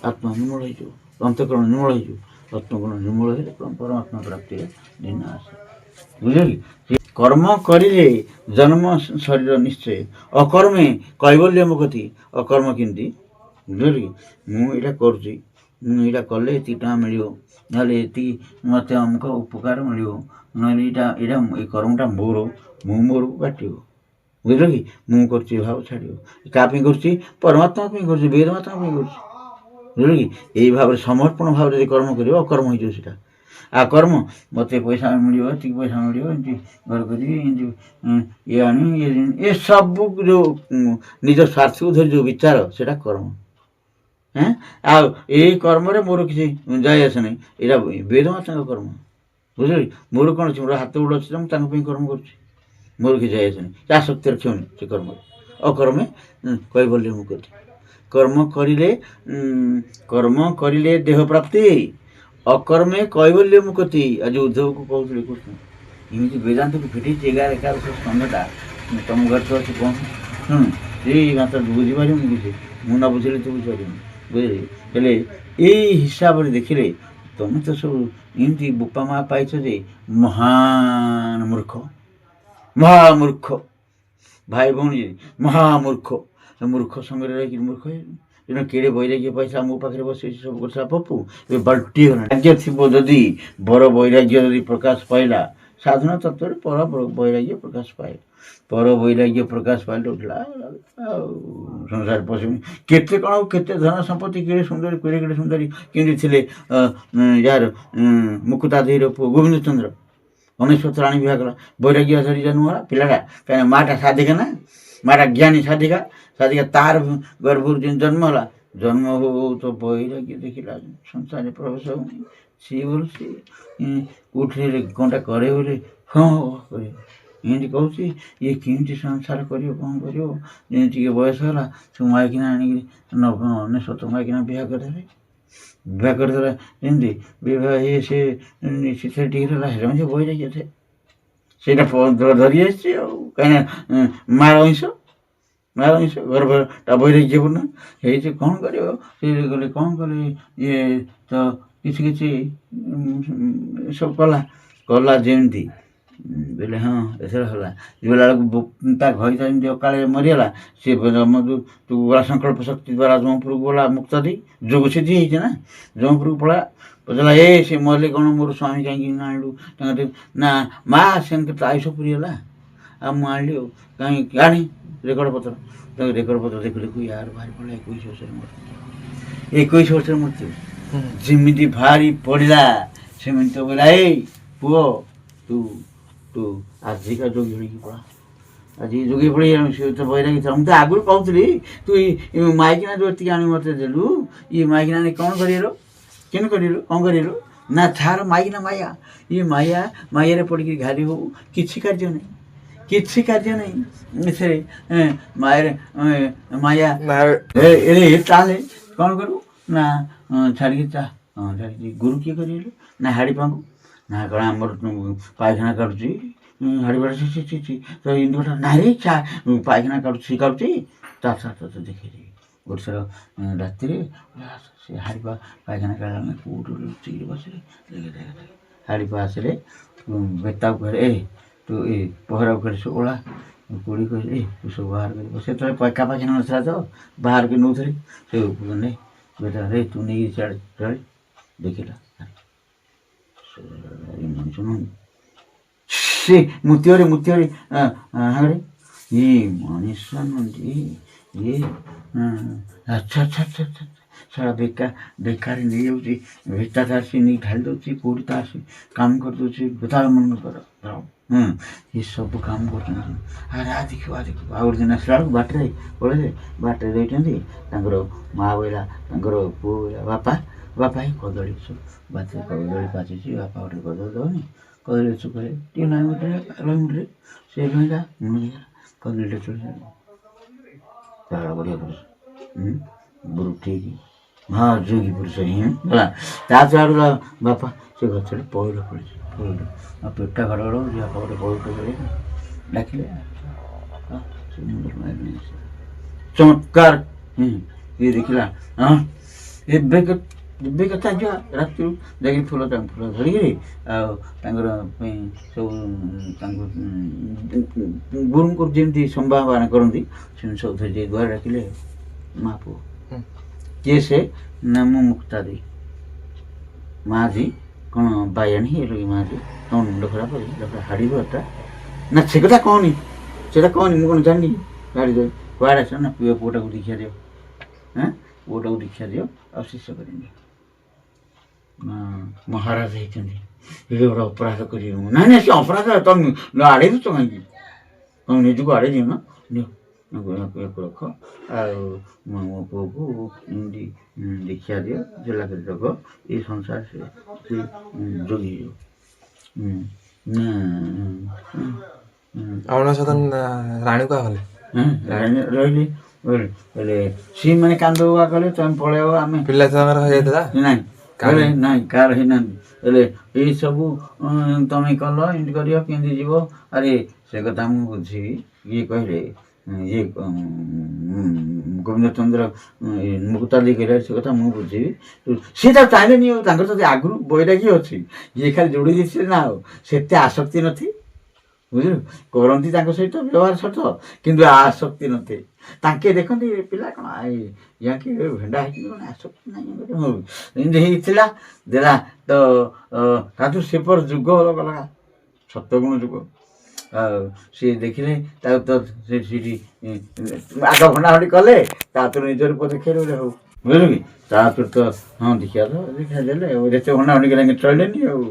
ଆତ୍ମା ନିର୍ମଳ ହେଇଯିବ ଅନ୍ତଃକରଣ ନିର୍ମଳ ହେଇଯିବ ଆତ୍ମକରଣ ନିର୍ମଳ ହେଲେ ପରମାତ୍ମା ପ୍ରାପ୍ତିରେ ଦିନ ଆସେ ବୁଝିଲ କି କର୍ମ କରିଲେ ଜନ୍ମ ଶରୀର ନିଶ୍ଚୟ ଅକର୍ମେ କୈବଲ୍ୟ ମୁକ୍ତି ଅକର୍ମ କେମିତି ବୁଝିଲ କି ମୁଁ ଏଇଟା କରୁଛି ମୁଁ ଏଇଟା କଲେ ଏତିକି ଟଙ୍କା ମିଳିବ ନହେଲେ ଏତିକି ମୋତେ ଅମୁକ ଉପକାର ମିଳିବ ନହେଲେ ଏଇଟା ଏଇ କର୍ମଟା ମୋର କାଟିବ ବୁଝିଲ କି ମୁଁ କରୁଛି ଭାବ ଛାଡ଼ିବ କାହା ପାଇଁ କରୁଛି ପରମାତ୍ମା ପାଇଁ କରୁଛି ବେଦମାତ୍ମା ପାଇଁ କରୁଛି ବୁଝିଲ କି ଏଇ ଭାବରେ ସମର୍ପଣ ଭାବରେ ଯଦି କର୍ମ କରିବ ଅକର୍ମ ହେଇଯିବ ସେଇଟା ଆଉ କର୍ମ ମୋତେ ପଇସା ମିଳିବ ଏତିକି ପଇସା ମିଳିବ ଏମିତି ଘର କରିବି ଏମିତି ଇଏ ଆଣି ଏସବୁ ଯେଉଁ ନିଜ ସ୍ୱାର୍ଥକୁ ଧରି ଯେଉଁ ବିଚାର ସେଇଟା କର୍ମ ଆଉ ଏଇ କର୍ମରେ ମୋର କିଛି ଯାଇ ଆସେ ନାହିଁ ଏଇଟା ବେଦମାତାଙ୍କ କର୍ମ ବୁଝିଲ ମୋର କ'ଣ ଅଛି ମୋର ହାତ ଗୋଡ଼ ଅଛି ମୁଁ ତାଙ୍କ ପାଇଁ କର୍ମ କରୁଛି ମୋର କିଛି ଯାଇ ଆସେ ନାହିଁ ଆସକ୍ତି ରଖିବନି ସେ କର୍ମରେ ଅକର୍ମେ କୈବଲ୍ୟ ମୁକ୍ତି କର୍ମ କରିଲେ ଦେହ ପ୍ରାପ୍ତି ଅକର୍ମେ କୈବଲ୍ୟ ମୁକ୍ତି ଆଜି ଉଦ୍ଧବକୁ କହୁଥିଲେ କୃଷ୍ଣ ଏମିତି ବେଦାନ୍ତକୁ ଫିଟେଇଛି 11 ସ୍କନ୍ଧଟା ତମ ଘରେ ତ ଅଛି କ'ଣ ସେଇ ମାତ୍ର ବୁଝିପାରିବୁନି କିଛି ମୁଁ ନ ବୁଝିଲେ ତୁ ବୁଝିପାରିବୁନି ବୁଝିଲେ ହେଲେ ଏଇ ହିସାବରେ ଦେଖିଲେ ତମେ ତ ସବୁ ଏମିତି ବୋପା ମା ପାଇଛ ଯେ ମହାନ ମୂର୍ଖ ଭାଇ ଭଉଣୀ ମହାମୂର୍ଖ ମୂର୍ଖ ସାଙ୍ଗରେ ରହିକି ମୂର୍ଖ ତେଣୁ କେଡ଼େ ବୈରାଗ୍ୟ ପଇସା ମୋ ପାଖରେ ବସେଇଛି ସବୁ କଥା ପପୁ ଏବେ ବାଲ୍ଟି ରାଜ୍ୟ ଥିବ ଯଦି ବର ବୈରାଗ୍ୟ ଯଦି ପ୍ରକାଶ ପାଇଲା ସାଧନା ତତ୍ତ୍ୱରେ ପର ବୈରାଗ୍ୟ ପ୍ରକାଶ ପାଏ। ପର ବୈରାଗ୍ୟ ପ୍ରକାଶ ପାଇଲେ ଉଠିଲା ଆଉ ସଂସାର ପଶିବନି। କେତେ କ'ଣ କେତେ ଧନ ସମ୍ପତ୍ତି କେଡ଼େ ସୁନ୍ଦରୀ କେଡ଼େ ସୁନ୍ଦରୀ କେମିତି ଥିଲେ ଯାହାର ମୁକୁତାଦେହୀର ପୁଅ ଗୋବିନ୍ଦ ଚନ୍ଦ୍ର 19 ରାଣୀ ବିବାହ କଲା। ବୈରାଗ୍ୟ ଧରି ଜନ୍ମ ହେଲା ପିଲାଟା, କାହିଁକିନା ମାଆଟା ସାଧିକା ନା, ମାଆଟା ଜ୍ଞାନୀ ସାଧିକା ତାର ଗର୍ଭରୁ ଯେମିତି ଜନ୍ମ ହେଲା, ଜନ୍ମ ହଉ ହଉ ତ ବୈରାଗ୍ୟ ଦେଖିଲା ସଂସାରରେ ପ୍ରବେଶ ହଉନି। ସିଏ ବୋଲି ସିଏ ଉଠିଲେ କ'ଣଟା କରେ ବୋଲି ହଁ କରିବ ଏମିତି କହୁଛି। ଇଏ କେମିତି ସଂସାର କରିବ କ'ଣ କରିବ? ଯେମିତି ଟିକେ ବୟସ ହେଲା ସେ ମାଇକିନା ଆଣିକି 19 ମାଇକିନା ବିବାହ କରିଦେଲେ। ବିବାହ କରିଦେଲା ଯେମିତି ବିବାହ ସେ ସେଥିରେ ଟିକେ ହେଲା ହେଲେ ମଧ୍ୟ ବୈରାଗ୍ୟ ଥାଏ ସେଇଟା ଧରି ଆସିଛି ଆଉ। କାହିଁକିନା ମାର ଅଂଶ ଗର୍ଭଟା ବୈରାଗ୍ୟପୂର୍ଣ୍ଣ ହେଇଛି। କ'ଣ କରିବ? ସେ ଗଲେ କ'ଣ କଲେ ଇଏ ତ କିଛି ସବୁ କଲା ଯେମିତି ବୋଇଲେ ହଁ ଏଥର ହେଲା ଯିବା ବେଳକୁ ତା ଘଇତା ଯେମିତି ଅକାଳରେ ମରିଗଲା। ସେ ତୁ ଗଲା ସଂକଳ୍ପ ଶକ୍ତି ଦ୍ୱାରା ଯମପୁରକୁ ଗଲା ମୁକ୍ତ ଦେଇ ଯୋଗ ସିଦ୍ଧି ହେଇଛି ନା, ଯମପୁରକୁ ପଚାରିଲା ସେ ମରିଲେ କ'ଣ ମୋର ସ୍ୱାମୀ କାହିଁକି ନା ଆଣିଲୁ? ତାଙ୍କ ନା ମା ସେମିତି ତ ଆୟୁଷ ପୁରିଗଲା ଆଉ ମୁଁ ଆଣିଲି ଆଉ କାହିଁକି ଆଣି ରେକର୍ଡ଼ ପତ୍ର ତାକୁ ରେକର୍ଡ଼ ପତ୍ର ଦେଖିଲେ ୟାର ବାହାରି ପଡ଼ିଲା 21 ବର୍ଷରେ ମୃତ୍ୟୁ। 21 ବର୍ଷରେ ମୃତ୍ୟୁ ଯେମିତି ଭାରି ପଡ଼ିଲା ସେମିତି ତ କହିଲା ପୁଅ ତୁ ଆଜିକା ଯୋଗୀ ହେଇକି ପଳା। ଆଜି ଯୋଗୀ ପଳେଇ ସେ ତ ବୈରାଗୀ ଥିଲା। ମୁଁ ତ ଆଗରୁ କହୁଥିଲି ତୁ ମାଇକିନା ଯେଉଁ ଏତିକି ଆଣି ମୋତେ ଦେଲୁ ଇଏ ମାଇକିନା ଆଣି କ'ଣ କରିଲୁ କେମିତି କରିଲୁ କ'ଣ କରିଲୁ? ନା ତାର ମାଇକିନା ମାୟାରେ ପଡ଼ିକି ଘାରି ହଉ କିଛି କାର୍ଯ୍ୟ ନାହିଁ ଏଥିରେ ମାୟା ତାହେଲେ କ'ଣ କରିବୁ ନା ଛାଡ଼ିକି ଛାଡ଼ିକି ଗୁରୁ କିଏ କରିଲୁ ନା ହାଡ଼ିପାଙ୍କୁ ନା କ'ଣ ଆମର ପାଇଖାନା କାଟୁଛି ହାଡ଼ିପାଟା ତ ଇନ୍ଦୁଟା ନାଇଁ ପାଇଖାନା କାଟୁଛି ତା ଦେଖେଇଦେବି ଗୋଟେ ଥର ରାତିରେ ସେ ହାଡ଼ିପା ପାଇଖାନା କାଟିଲା କେଉଁଠୁ ଲୁଚିକି ବସିଲେ ହାଡ଼ିପା ଆସିଲେ ବେତାକୁ କହିଲେ ତୁ ପହରାକୁ କହିଲେ ସବୁ ଓଳା କୋଡ଼ି କହିଲେ ତୁ ସବୁ ବାହାର କରି ସେତେବେଳେ ପାଖାପାଖି ନଥିଲା ତ ବାହାର କରି ନେଉଥିଲେ ସେ ନେଇ ବେଟା ତୁ ନେଇକି ଚଳେ ଦେଖିଲା ମଣିଷ ନୁହଁ ସେ ମୂର୍ତ୍ତିରେ ହାଙ୍ଗରେ ଇଏ ମଣିଷ ନୁହନ୍ତି ଇଏ ଆଚ୍ଛା ସାରା ବେକାରୀ ନେଇଯାଉଛି ଭେଟା ତ ଆସି ନେଇ ଢାଳି ଦେଉଛି କେଉଁଠି ତ ଆସି କାମ କରିଦେଉଛି ବେତାଳ ମନ କର ଏସବୁ କାମ କରୁଛନ୍ତି। ଆରେ ଦେଖିବ ଆଉ ଗୋଟେ ଦିନ ଆସିଲା ବେଳକୁ ବାଟରେ ଦେଇଛନ୍ତି ତାଙ୍କର ମା' ବୋଇଲା ତାଙ୍କର ପୁଅ ବୋଇଲା ବାପା କଦଳୀ ବାଟରେ କଦଳୀ ପାଚିଛି ବାପା ଗୋଟେ କଦଳୀ ଦେବନି କଦଳୀ ଚୁପରେ ଟିକେ ମୁଣ୍ଡରେ ସେ ଲୁଇଁଲା କଦଳୀଟା ଚଳି ବଢ଼ିଆ ପୁରୁଷ ଗୁରୁ ଠିକ୍ ହଁ ଯୋଗୀ ପୁରୁଷ ହିଁ ହେଲା। ତା ଛଡ଼ା ବାପା ସେ ଗଛରେ ପଇଡ଼ ପଡ଼ିଛି ଆଉ ପେଟା ଘଡ଼ ବାପା ଗୋଟେ ପଇଡ଼ ଚଳି ଡାକିଲେ ଚମତ୍କାର ଇଏ ଦେଖିଲା ଏବେ କଥା ଯିବା ରାତିରୁ ଯାଇକି ଫୁଲ ଧରିକିରି ଆଉ ତାଙ୍କର ପାଇଁ ସବୁ ତାଙ୍କୁ ଗୁରୁଙ୍କୁ ଯେମିତି ସମ୍ଭାବନା କରନ୍ତି ସେମିତି ସବୁ ଧରି ଯାଇ ଦୁଆର ଡାକିଲେ ମା ପୁଅ କିଏ ସେ ନା ମୁଁ ମୁକ୍ତା ଦେଇ ମାଝି କ'ଣ ବାୟାଣୀ ହେଇଗଲ କି ମାଝି ତମ ମୁଣ୍ଡ ଖରାପ ହାଡ଼ିବଟା ନା ସେ କଥା କହନି ମୁଁ କ'ଣ ଜାଣିନି ଗାଡ଼ି ଦେବି କୁଆଡ଼େ ଆସିବ ନା ପୁଅଟାକୁ ଦୀକ୍ଷା ଦିଅ ପୁଅଟାକୁ ଦୀକ୍ଷା ଦିଅ ଆଉ ଶିଷ୍ୟ କରିନି ମହାରାଜ ହେଇଛନ୍ତି ଏବେ ଗୋଟେ ଅପରାଧ କରିବ ନାଇଁ ସେ ଅପରାଧ ତମେ ଆଡ଼େଇ ଦେଉଛ କାହିଁକି ତମେ ନିଜକୁ ଆଡ଼େଇ ଦିଅ ନା ରଖ ଆଉ ମୋ ପୁଅକୁ ଏମିତି ଦୀକ୍ଷା ଦିଅ ଜେଲା କରି ରଖ ଏଇ ସଂସାର ସେ ଯୋଗୀ ରାଣୀକୁ ଗଲେ ରାଣୀ ରହିଲି ବୋଲେ ସିଏ ମାନେ କାନ୍ଦ କଲେ ତମେ ପଳେଇବ ଆମେ ପିଲା ଛୁଆଙ୍କର ହେଇଯାଇଥିଲା ନାଇଁ କାହାର ହେଇନାହାନ୍ତି ହେଲେ ଏଇସବୁ ତମେ କଲ ଏମିତି କରିବ କେମିତି ଯିବ ଆରେ ସେ କଥା ମୁଁ ବୁଝିବି ଇଏ କହିଲେ ଇଏ ଗୋବିନ୍ଦ ଚନ୍ଦ୍ର ମୁକୁତା ଦେଇ କହିଲେ ସେ କଥା ମୁଁ ବୁଝିବି ସିଏ ତ ଚାହିଁଲେନି ଆଉ ତାଙ୍କର ଯଦି ଆଗରୁ ବୈରାଗ୍ୟ ଅଛି ଇଏ ଖାଲି ଯୋଡ଼ି ଦେଇଥିଲେ ନା ଆଉ ସେତେ ଆସକ୍ତି ନଥିବ ବୁଝିଲୁ କରନ୍ତି ତାଙ୍କ ସହିତ ବ୍ୟବହାର ସତ କିନ୍ତୁ ଆସକ୍ତି ନଥାଏ ତାଙ୍କେ ଦେଖନ୍ତି ପିଲା କ'ଣ ୟାକି ଭେଣ୍ଡା ହେଇକି କ'ଣ ଆସକ୍ତି ନାହିଁ ଏମିତି ହେଇଥିଲା ଦେଲା ତ ତାଠୁ ସେପର ଯୁଗ ଗଲା ସତ୍ୟଗୁଣ ଯୁଗ। ଆଉ ସିଏ ଦେଖିଲେ ତାକୁ ତ ସେଠି ଆଗ ଭଣ୍ଡାଭଣ୍ଡି କଲେ, ତାପରେ ନିଜ ରୂପ ଦେଖେଇଲେ ଗୋଟେ ହଉ, ବୁଝିଲୁ କି? ତାପରେ ତ ହଁ ଦେଖିବା ତ ଦେଖାଇଦେଲେ ଆଉ, ଯେତେ ଭଣ୍ଡାଭଣ୍ଡି କଲେ ଚଳିଲେନି ଆଉ।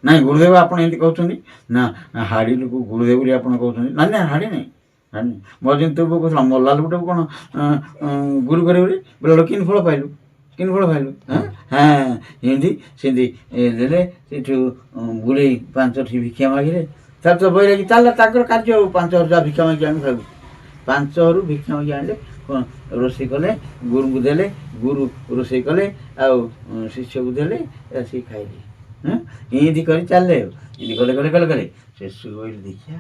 ନାଇଁ ଗୁରୁଦେବ ଆପଣ ଏମିତି କହୁଛନ୍ତି ନା, ହାଡ଼ି ଲୋକ ଗୁରୁଦେବ ବୋଲି ଆପଣ କହୁଛନ୍ତି? ନାଇଁ ନାଇଁ ହାଡ଼ି ନାହିଁ, ହାଡ଼ି ନାହିଁ। ମୋର ଯେମିତି ତୁ କହୁଥିଲା ମଲାଲ ଗୋଟେ କ'ଣ ଗୁରୁ କରିବ ବୋଲି ବୋଲେ କିନ୍ ଫଳ ପାଇଲୁ, କିନ୍ ଫଳ ପାଇଲୁ? ହଁ ଏମିତି ସେମିତି ଦେଲେ। ସେଠୁ ବୁଢ଼ୀ 5ଟି ଭିକ୍ଷା ମାଗିଲେ। ତାର ତ ବୈରାଗୀ ଚାଲିଲା ତାଙ୍କର କାର୍ଯ୍ୟ ଆଉ, 5,000 ଭିକ୍ଷା ମାଗି ଆଣି ଖାଇବୁ। 5ରୁ ଭିକ୍ଷା ମାଗି ଆଣିଲେ, ରୋଷେଇ କଲେ, ଗୁରୁଙ୍କୁ ଦେଲେ, ଗୁରୁ ରୋଷେଇ କଲେ, ଆଉ ଶିଷ୍ୟକୁ ଦେଲେ, ଆସିକି ଖାଇଲେ। ଏମିତି କରି ଚାଲିଲେ ଆଉ, ଏମିତି ଗଲେ ଗଲେ ଗଲେ ଗଲେ ଶେଷକୁ କହିଲେ ଦେଖିଆ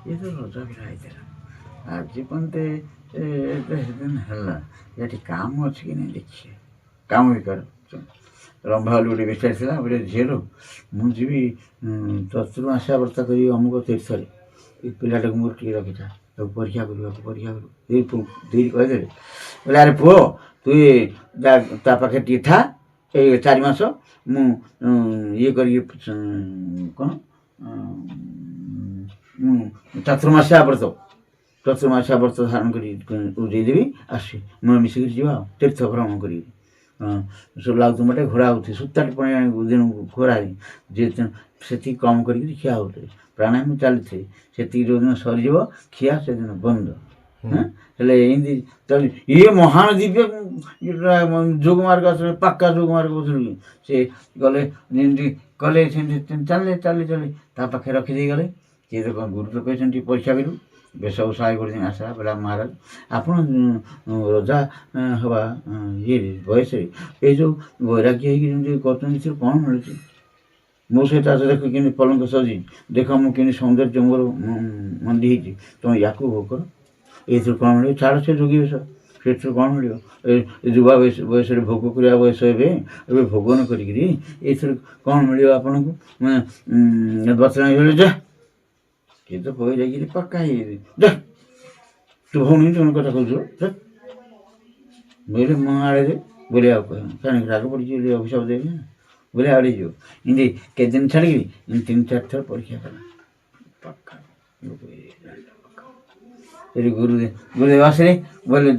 ଏ ତ ରଜା ପିଲା ହେଇଥିଲା, ଆଜି ପର୍ଯ୍ୟନ୍ତ ସେଦିନ ହେଲା, ଏଠି କାମ ଅଛି କି ନାହିଁ ଦେଖିଆ। କାମ ବିକାର ରମ୍ଭା ବୋଲି ଗୋଟେ ବେଚାରି ଥିଲା, ଗୋଟେ ଝିଅରୁ ମୁଁ ଯିବି ଚତୁର୍ମାସିଆ ବ୍ରତ କରିବି ଅମୁକ ତୀର୍ଥରେ, ଏ ପିଲାଟାକୁ ମୋର ଟିକେ ରଖିଥା, ତାକୁ ପରୀକ୍ଷା କରିବାକୁ ଦେଇ କହିଦେଲେ। ବୋଲେ ଆରେ ପୁଅ ତୁ ତା ପାଖରେ ଟିକେ ଥା, ଏଇ 4 ମାସ ମୁଁ ଇଏ କରିକି କ'ଣ ଚତୁର୍ମାସିଆ ବ୍ରତ ଧାରଣ କରି ଦେଇଦେବି, ଆସିବି ମୁଁ ମିଶିକି ଯିବା ଆଉ ତୀର୍ଥ ଭ୍ରମଣ କରିବି। ସବୁ ଲାଗୁଥିବ ଗୋଟେ ଘୋଡ଼ା ହେଉଥିବେ, ସୂତାଟେ ପୁଣି ଦିନକୁ ଘୋଡ଼ା ଯେ ସେତିକି କମ୍ କରିକି ଖିଆ ହେଉଥିବେ, ପ୍ରାଣାୟାମ ଚାଲିଥିବେ। ସେତିକି ଯେଉଁଦିନ ସରିଯିବ ଖିଆ ସେଦିନ ବନ୍ଦ। ହେଲେ ଏମିତି ଇଏ ମହାନ ଦିବ୍ୟ ଯୋଗ ମାର୍ଗ ଆସିଲେ, ପାକ୍କା ଯୋଗ ମାର୍ଗ ବୁଝିଲୁ। ସେ ଗଲେ ଯେମିତି କଲେ ସେମିତି ଚାଲି ତା ପାଖରେ ରଖିଦେଇ ଗଲେ। ସିଏ ତ ଗୁରୁ ତ କହିଛନ୍ତି ପରୀକ୍ଷା କରିବୁ। ବେଶକୁ 100 ଆସିଲା ବୋଲେ ମହାରାଜ ଆପଣ ରଜା ହେବା ଇଏରେ ବୟସରେ ଏଇ ଯେଉଁ ବୈରାଗ୍ୟ ହେଇକି ଯେମିତି କରୁଛନ୍ତି, ସେଥିରୁ କ'ଣ ମିଳୁଛି? ମୋ ସହିତ ଆସ ଦେଖ କେମିତି ପଲଙ୍କ ସଜି, ଦେଖ ମୁଁ କେମିତି ସୌନ୍ଦର୍ଯ୍ୟ ମୋର ମନ୍ଦି ହେଇଛି, ତୁମେ ୟାକୁ ଭୋଗ କର। ଏଇଥିରୁ କ'ଣ ମିଳିବ? ଛାଡ଼ ସେ ଯୋଗୀ ବେଶ, ସେଥିରୁ କ'ଣ ମିଳିବ? ଏ ଯୁବା ବୟସରେ ଭୋଗ କରିବା ବୟସ ଏବେ ଭୋଗ ନ କରିକିରି ଏଇଥିରୁ କ'ଣ ମିଳିବ ଆପଣଙ୍କୁ? ବର୍ତ୍ତମାନ ଯା କିଏ ତ ବହି ଯାଇକିରି ପକ୍କା ହେଇଯାଇଛି, ଯା ତୁ ଭଉଣୀ ଜଣ କଥା କହୁଛୁ ବୋଇଲେ ମୋ ଆଡ଼େ ବୋଲେ ଆଉ କହିବ କାହିଁକି ରାଗ ପଡ଼ିଛି ବୋଲି ଅଭିଶାପ ଦେବି ନା ବୋଲେ ଆଡ଼େ ଯିବ। ଏମିତି କେତେ ଦିନ ଛାଡ଼ିକିରି ଏମିତି 3-4 ଥର ପରୀକ୍ଷା କଲା, ପକ୍କା ସେଠି ଗୁରୁଦେବ ଆସିଲେ ବୋଲେ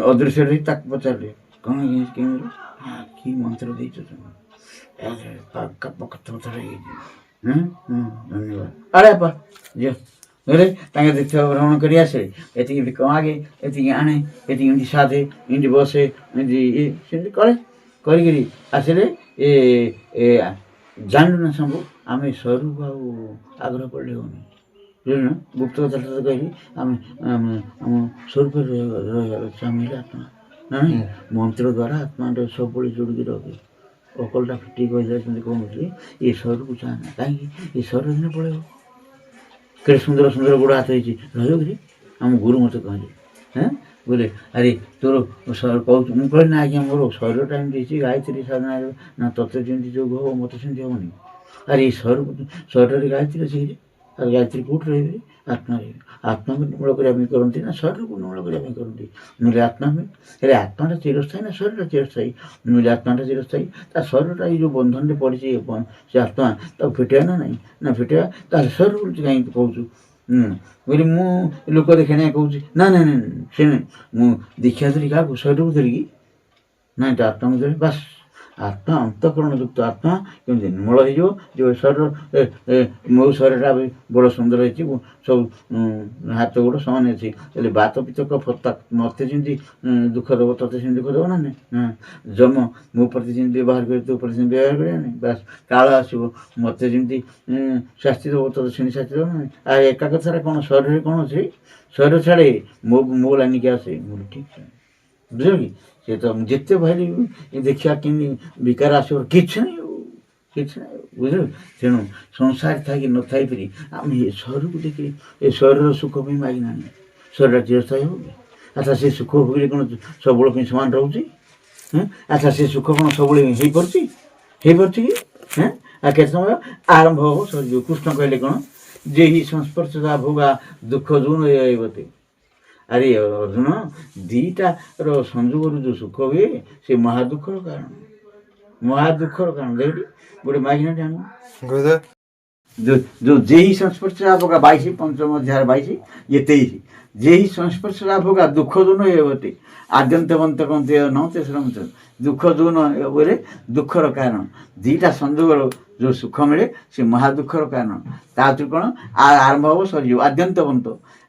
ଅଦୃଶ୍ୟରେ ତାକୁ ପଚାରିଲେ କ'ଣ କେମିତି କି ମନ୍ତ୍ର ଦେଇଛ ତମେ? ଧନ୍ୟବାଦ ଆଡ଼େ ବାପା ଝିଅ ବୋଲେ ତାଙ୍କେ ତୀର୍ଥ ଭ୍ରମଣ କରି ଆସିଲେ। ଏତିକି ଭିକ ମାଗେ, ଏତିକି ଆଣେ, ଏତିକି ଏମିତି ସାଧେ, ଏମିତି ବସେ, ଏମିତି ସେମିତି କରେ କରିକିରି ଆସିଲେ। ଜାଣିଲୁ ନା ସବୁ ଆମେ ସ୍ୱରୂପ ଆଉ ଆଗ୍ରହ ପଡ଼ିଲେ ହେଉନି, ବୁଝିଲୁ ନା? ଗୁପ୍ତ କଥାଟା ତ କହିଲି, ଆମେ ଆମ ସ୍ୱରୂପରେ ରହିବାର ଅଛି। ଆମେ ହେଲେ ଆତ୍ମା ନାହିଁ, ମନ୍ତ୍ର ଦ୍ୱାରା ଆତ୍ମାଟା ସବୁବେଳେ ଯୋଡ଼ିକି ରଖେ। ଅକଲଟା ଫିଟିକି କହିଯାଉଛନ୍ତି କହୁଛି ଏ ସ୍ୱରକୁ ଚାହାଁ, କାହିଁକି ଏ ସ୍ୱର ଦିନେ ପଳେଇବ। କେତେ ସୁନ୍ଦର ସୁନ୍ଦର ଗୋଡ଼ ହାତ ହେଇଛି, ରହିବ କିରେ? ଆମ ଗୁରୁ ମୋତେ କହିଲେ ବୋଲେ ଆରେ ତୋର କହୁଛୁ, ମୁଁ କହିଲି ନା ଆଜ୍ଞା ମୋର ଶରୀରଟା ଏମିତି ହେଇଛି, ଗାୟତ୍ରୀ ସାଧନାରେ ନା ତତେ ଯେମିତି ଯୋଗ ହେବ ମୋତେ ସେମିତି ହେବନି। ଆରେ ଏଇ ଶରୀରରେ ଗାୟତ୍ରୀ ଅଛି କିରେ? ଆଉ ଗାୟତ୍ରୀ କେଉଁଠି ରହିବେ? ଆତ୍ମା ରହିବେ। ଆତ୍ମାକୁ ନିର୍ମୂଳ କରିବା ପାଇଁ କରନ୍ତି ନା ଶରୀରକୁ ନିର୍ମୂଳ କରିବା ପାଇଁ କରନ୍ତି? ନହେଲେ ଆତ୍ମା ହୁଏ। ହେଲେ ଆତ୍ମାଟା ଚିରସ୍ଥାୟୀ ନା ଶରୀରଟା ଚିରସ୍ଥାୟୀ? ନହେଲେ ଆତ୍ମାଟା ଚିରସ୍ଥାୟୀ। ତା ଶରୀରଟା ଏଇ ଯେଉଁ ବନ୍ଧନରେ ପଡ଼ିଛି ସେ ଆତ୍ମା, ତାକୁ ଫିଟେଇବା ନା ନାହିଁ? ନା ଫିଟେଇବା। ତାହେଲେ ଶରୀର ବୋଲି କାହିଁକି କହୁଛୁ? ବୋଲି ମୁଁ ଲୋକ ଦେଖେ ନାହିଁ କହୁଛି ନା ନାଇଁ ନାଇଁ ସେ ନାହିଁ, ମୁଁ ଦୀକ୍ଷା ଧରି କାହାକୁ ଶରୀରକୁ ଧରିକି ନାଇଁ, ତ ଆତ୍ମାକୁ ଧରି ବାସ୍। ଆତ୍ମା ଅନ୍ତଃକରଣ ଯୁକ୍ତ ଆତ୍ମା କେମିତି ନିର୍ମଳ ହେଇଯିବ? ଯେଉଁ ଶରୀର ମୋ ଶରୀରଟା ବି ବଡ଼ ସୁନ୍ଦର ହେଇଛି, ସବୁ ହାତ ଗୋଡ଼ ସମାନ ଅଛି, ହେଲେ ବାତ ପିତ୍ତ କଫ ମୋତେ ଯେମିତି ଦୁଃଖ ଦେବ ତତେ ସେମିତି ଦୁଃଖ ଦେବ ନା ନାହିଁ? ଯମ ମୋ ପ୍ରତି ଯେମିତି ବ୍ୟବହାର କରିବ ତୋ ପ୍ରତି ସେମିତି ବ୍ୟବହାର କରିବା ନାହିଁ? ବାସ୍। କାଳ ଆସିବ ମୋତେ ଯେମିତି ଶାସ୍ତି ଦେବ ତତେ ସେମିତି ଶାସ୍ତି ଦେବ ନା ନାହିଁ? ଆଉ ଏକା କଥାରେ କ'ଣ ଶରୀରରେ କ'ଣ ଅଛି? ଶରୀର ଛାଡ଼େ ମୋ ଲାଇନିକି ଆସେ, ମୋର ଠିକ୍ ବୁଝିଲ କି? ସେ ତ ଯେତେ ଭାଇଲି ଦେଖିବା କେମିତି ବିକାର ଆସିବ, କିଛି ନାହିଁ ଆଉ, କିଛି ନାହିଁ ବୁଝିଲ। ତେଣୁ ସଂସାର ଥାଇକି ନଥାଇପାରି ଆମେ ଏ ଶରୀରକୁ ଦେଖିକି ଏ ଶରୀରର ସୁଖ ପାଇଁ ମାଗିନାହିଁ। ଶରୀରଟା ଚିରସ୍ଥାୟୀ ହେବ କି? ଆଚ୍ଛା ସେ ସୁଖ ଭୋଗିଲେ କ'ଣ ସବୁବେଳେ ପାଇଁ ସମାନ ରହୁଛି? ଆଚ୍ଛା ସେ ସୁଖ କ'ଣ ସବୁବେଳେ ହେଇପାରୁଛି କି? ଆଉ କେତେ ସମୟ ଆରମ୍ଭ ହେବ ସରିଯିବ। କୃଷ୍ଣ କହିଲେ କ'ଣ? ଯେ ହି ସଂସ୍ପର୍ଶ ଭୋଗା ଦୁଃଖ ଯୋଉ ରହିବତେ। ଆରେ ଅର୍ଜୁନ, ଦୁଇଟାର ସଂଯୋଗରୁ ଯେଉଁ ସୁଖ ହୁଏ ସେ ମହାଦୁଃଖର କାରଣ। ଦେଖି ଗୋଟେ ମାଗିନାଟି ଆଣିବ। जो जे ही संस्पर्श लाभोगा 22 पंचम अध्याय 22 ये 23 जे ही संस्पर्श लाभोगा दुख जो न होते आद्यंतवंत कौंते न तेसरम दुख जो न बोले दुखर कारण दुईटा संजोगर जो सुख मिले से महादुखर कारण तातु कौन आरंभ हम सर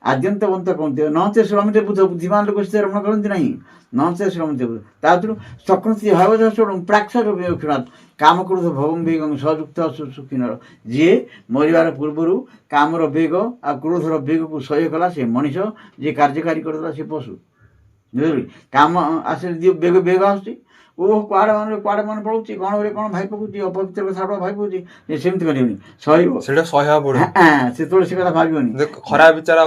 आद्यंतवंत कौंते न तेसरम बुध बुद्धिमान लोक से रमण करती नहीं न तेसरम तातु सकृति भाव प्राक्षर विक्षणात् काम क्रोध भवम बेगम सजुक्त सुखीनर जी मरबार पूर्वर कामर बेग आ क्रोधर बेग को सह्य कला से मनीष जी कार्यकारी करदेला से पशु बुझल काम आसे बेग बेग आसुची ओ कुआड़े मन पड़ुची कौन बोले कौन भाई पकाउची अपवित्र कथा भाई पकाउची सेमती करनी सहब सेटा सहया पड़े से तुलसी कथा भावियोनी खरा विचार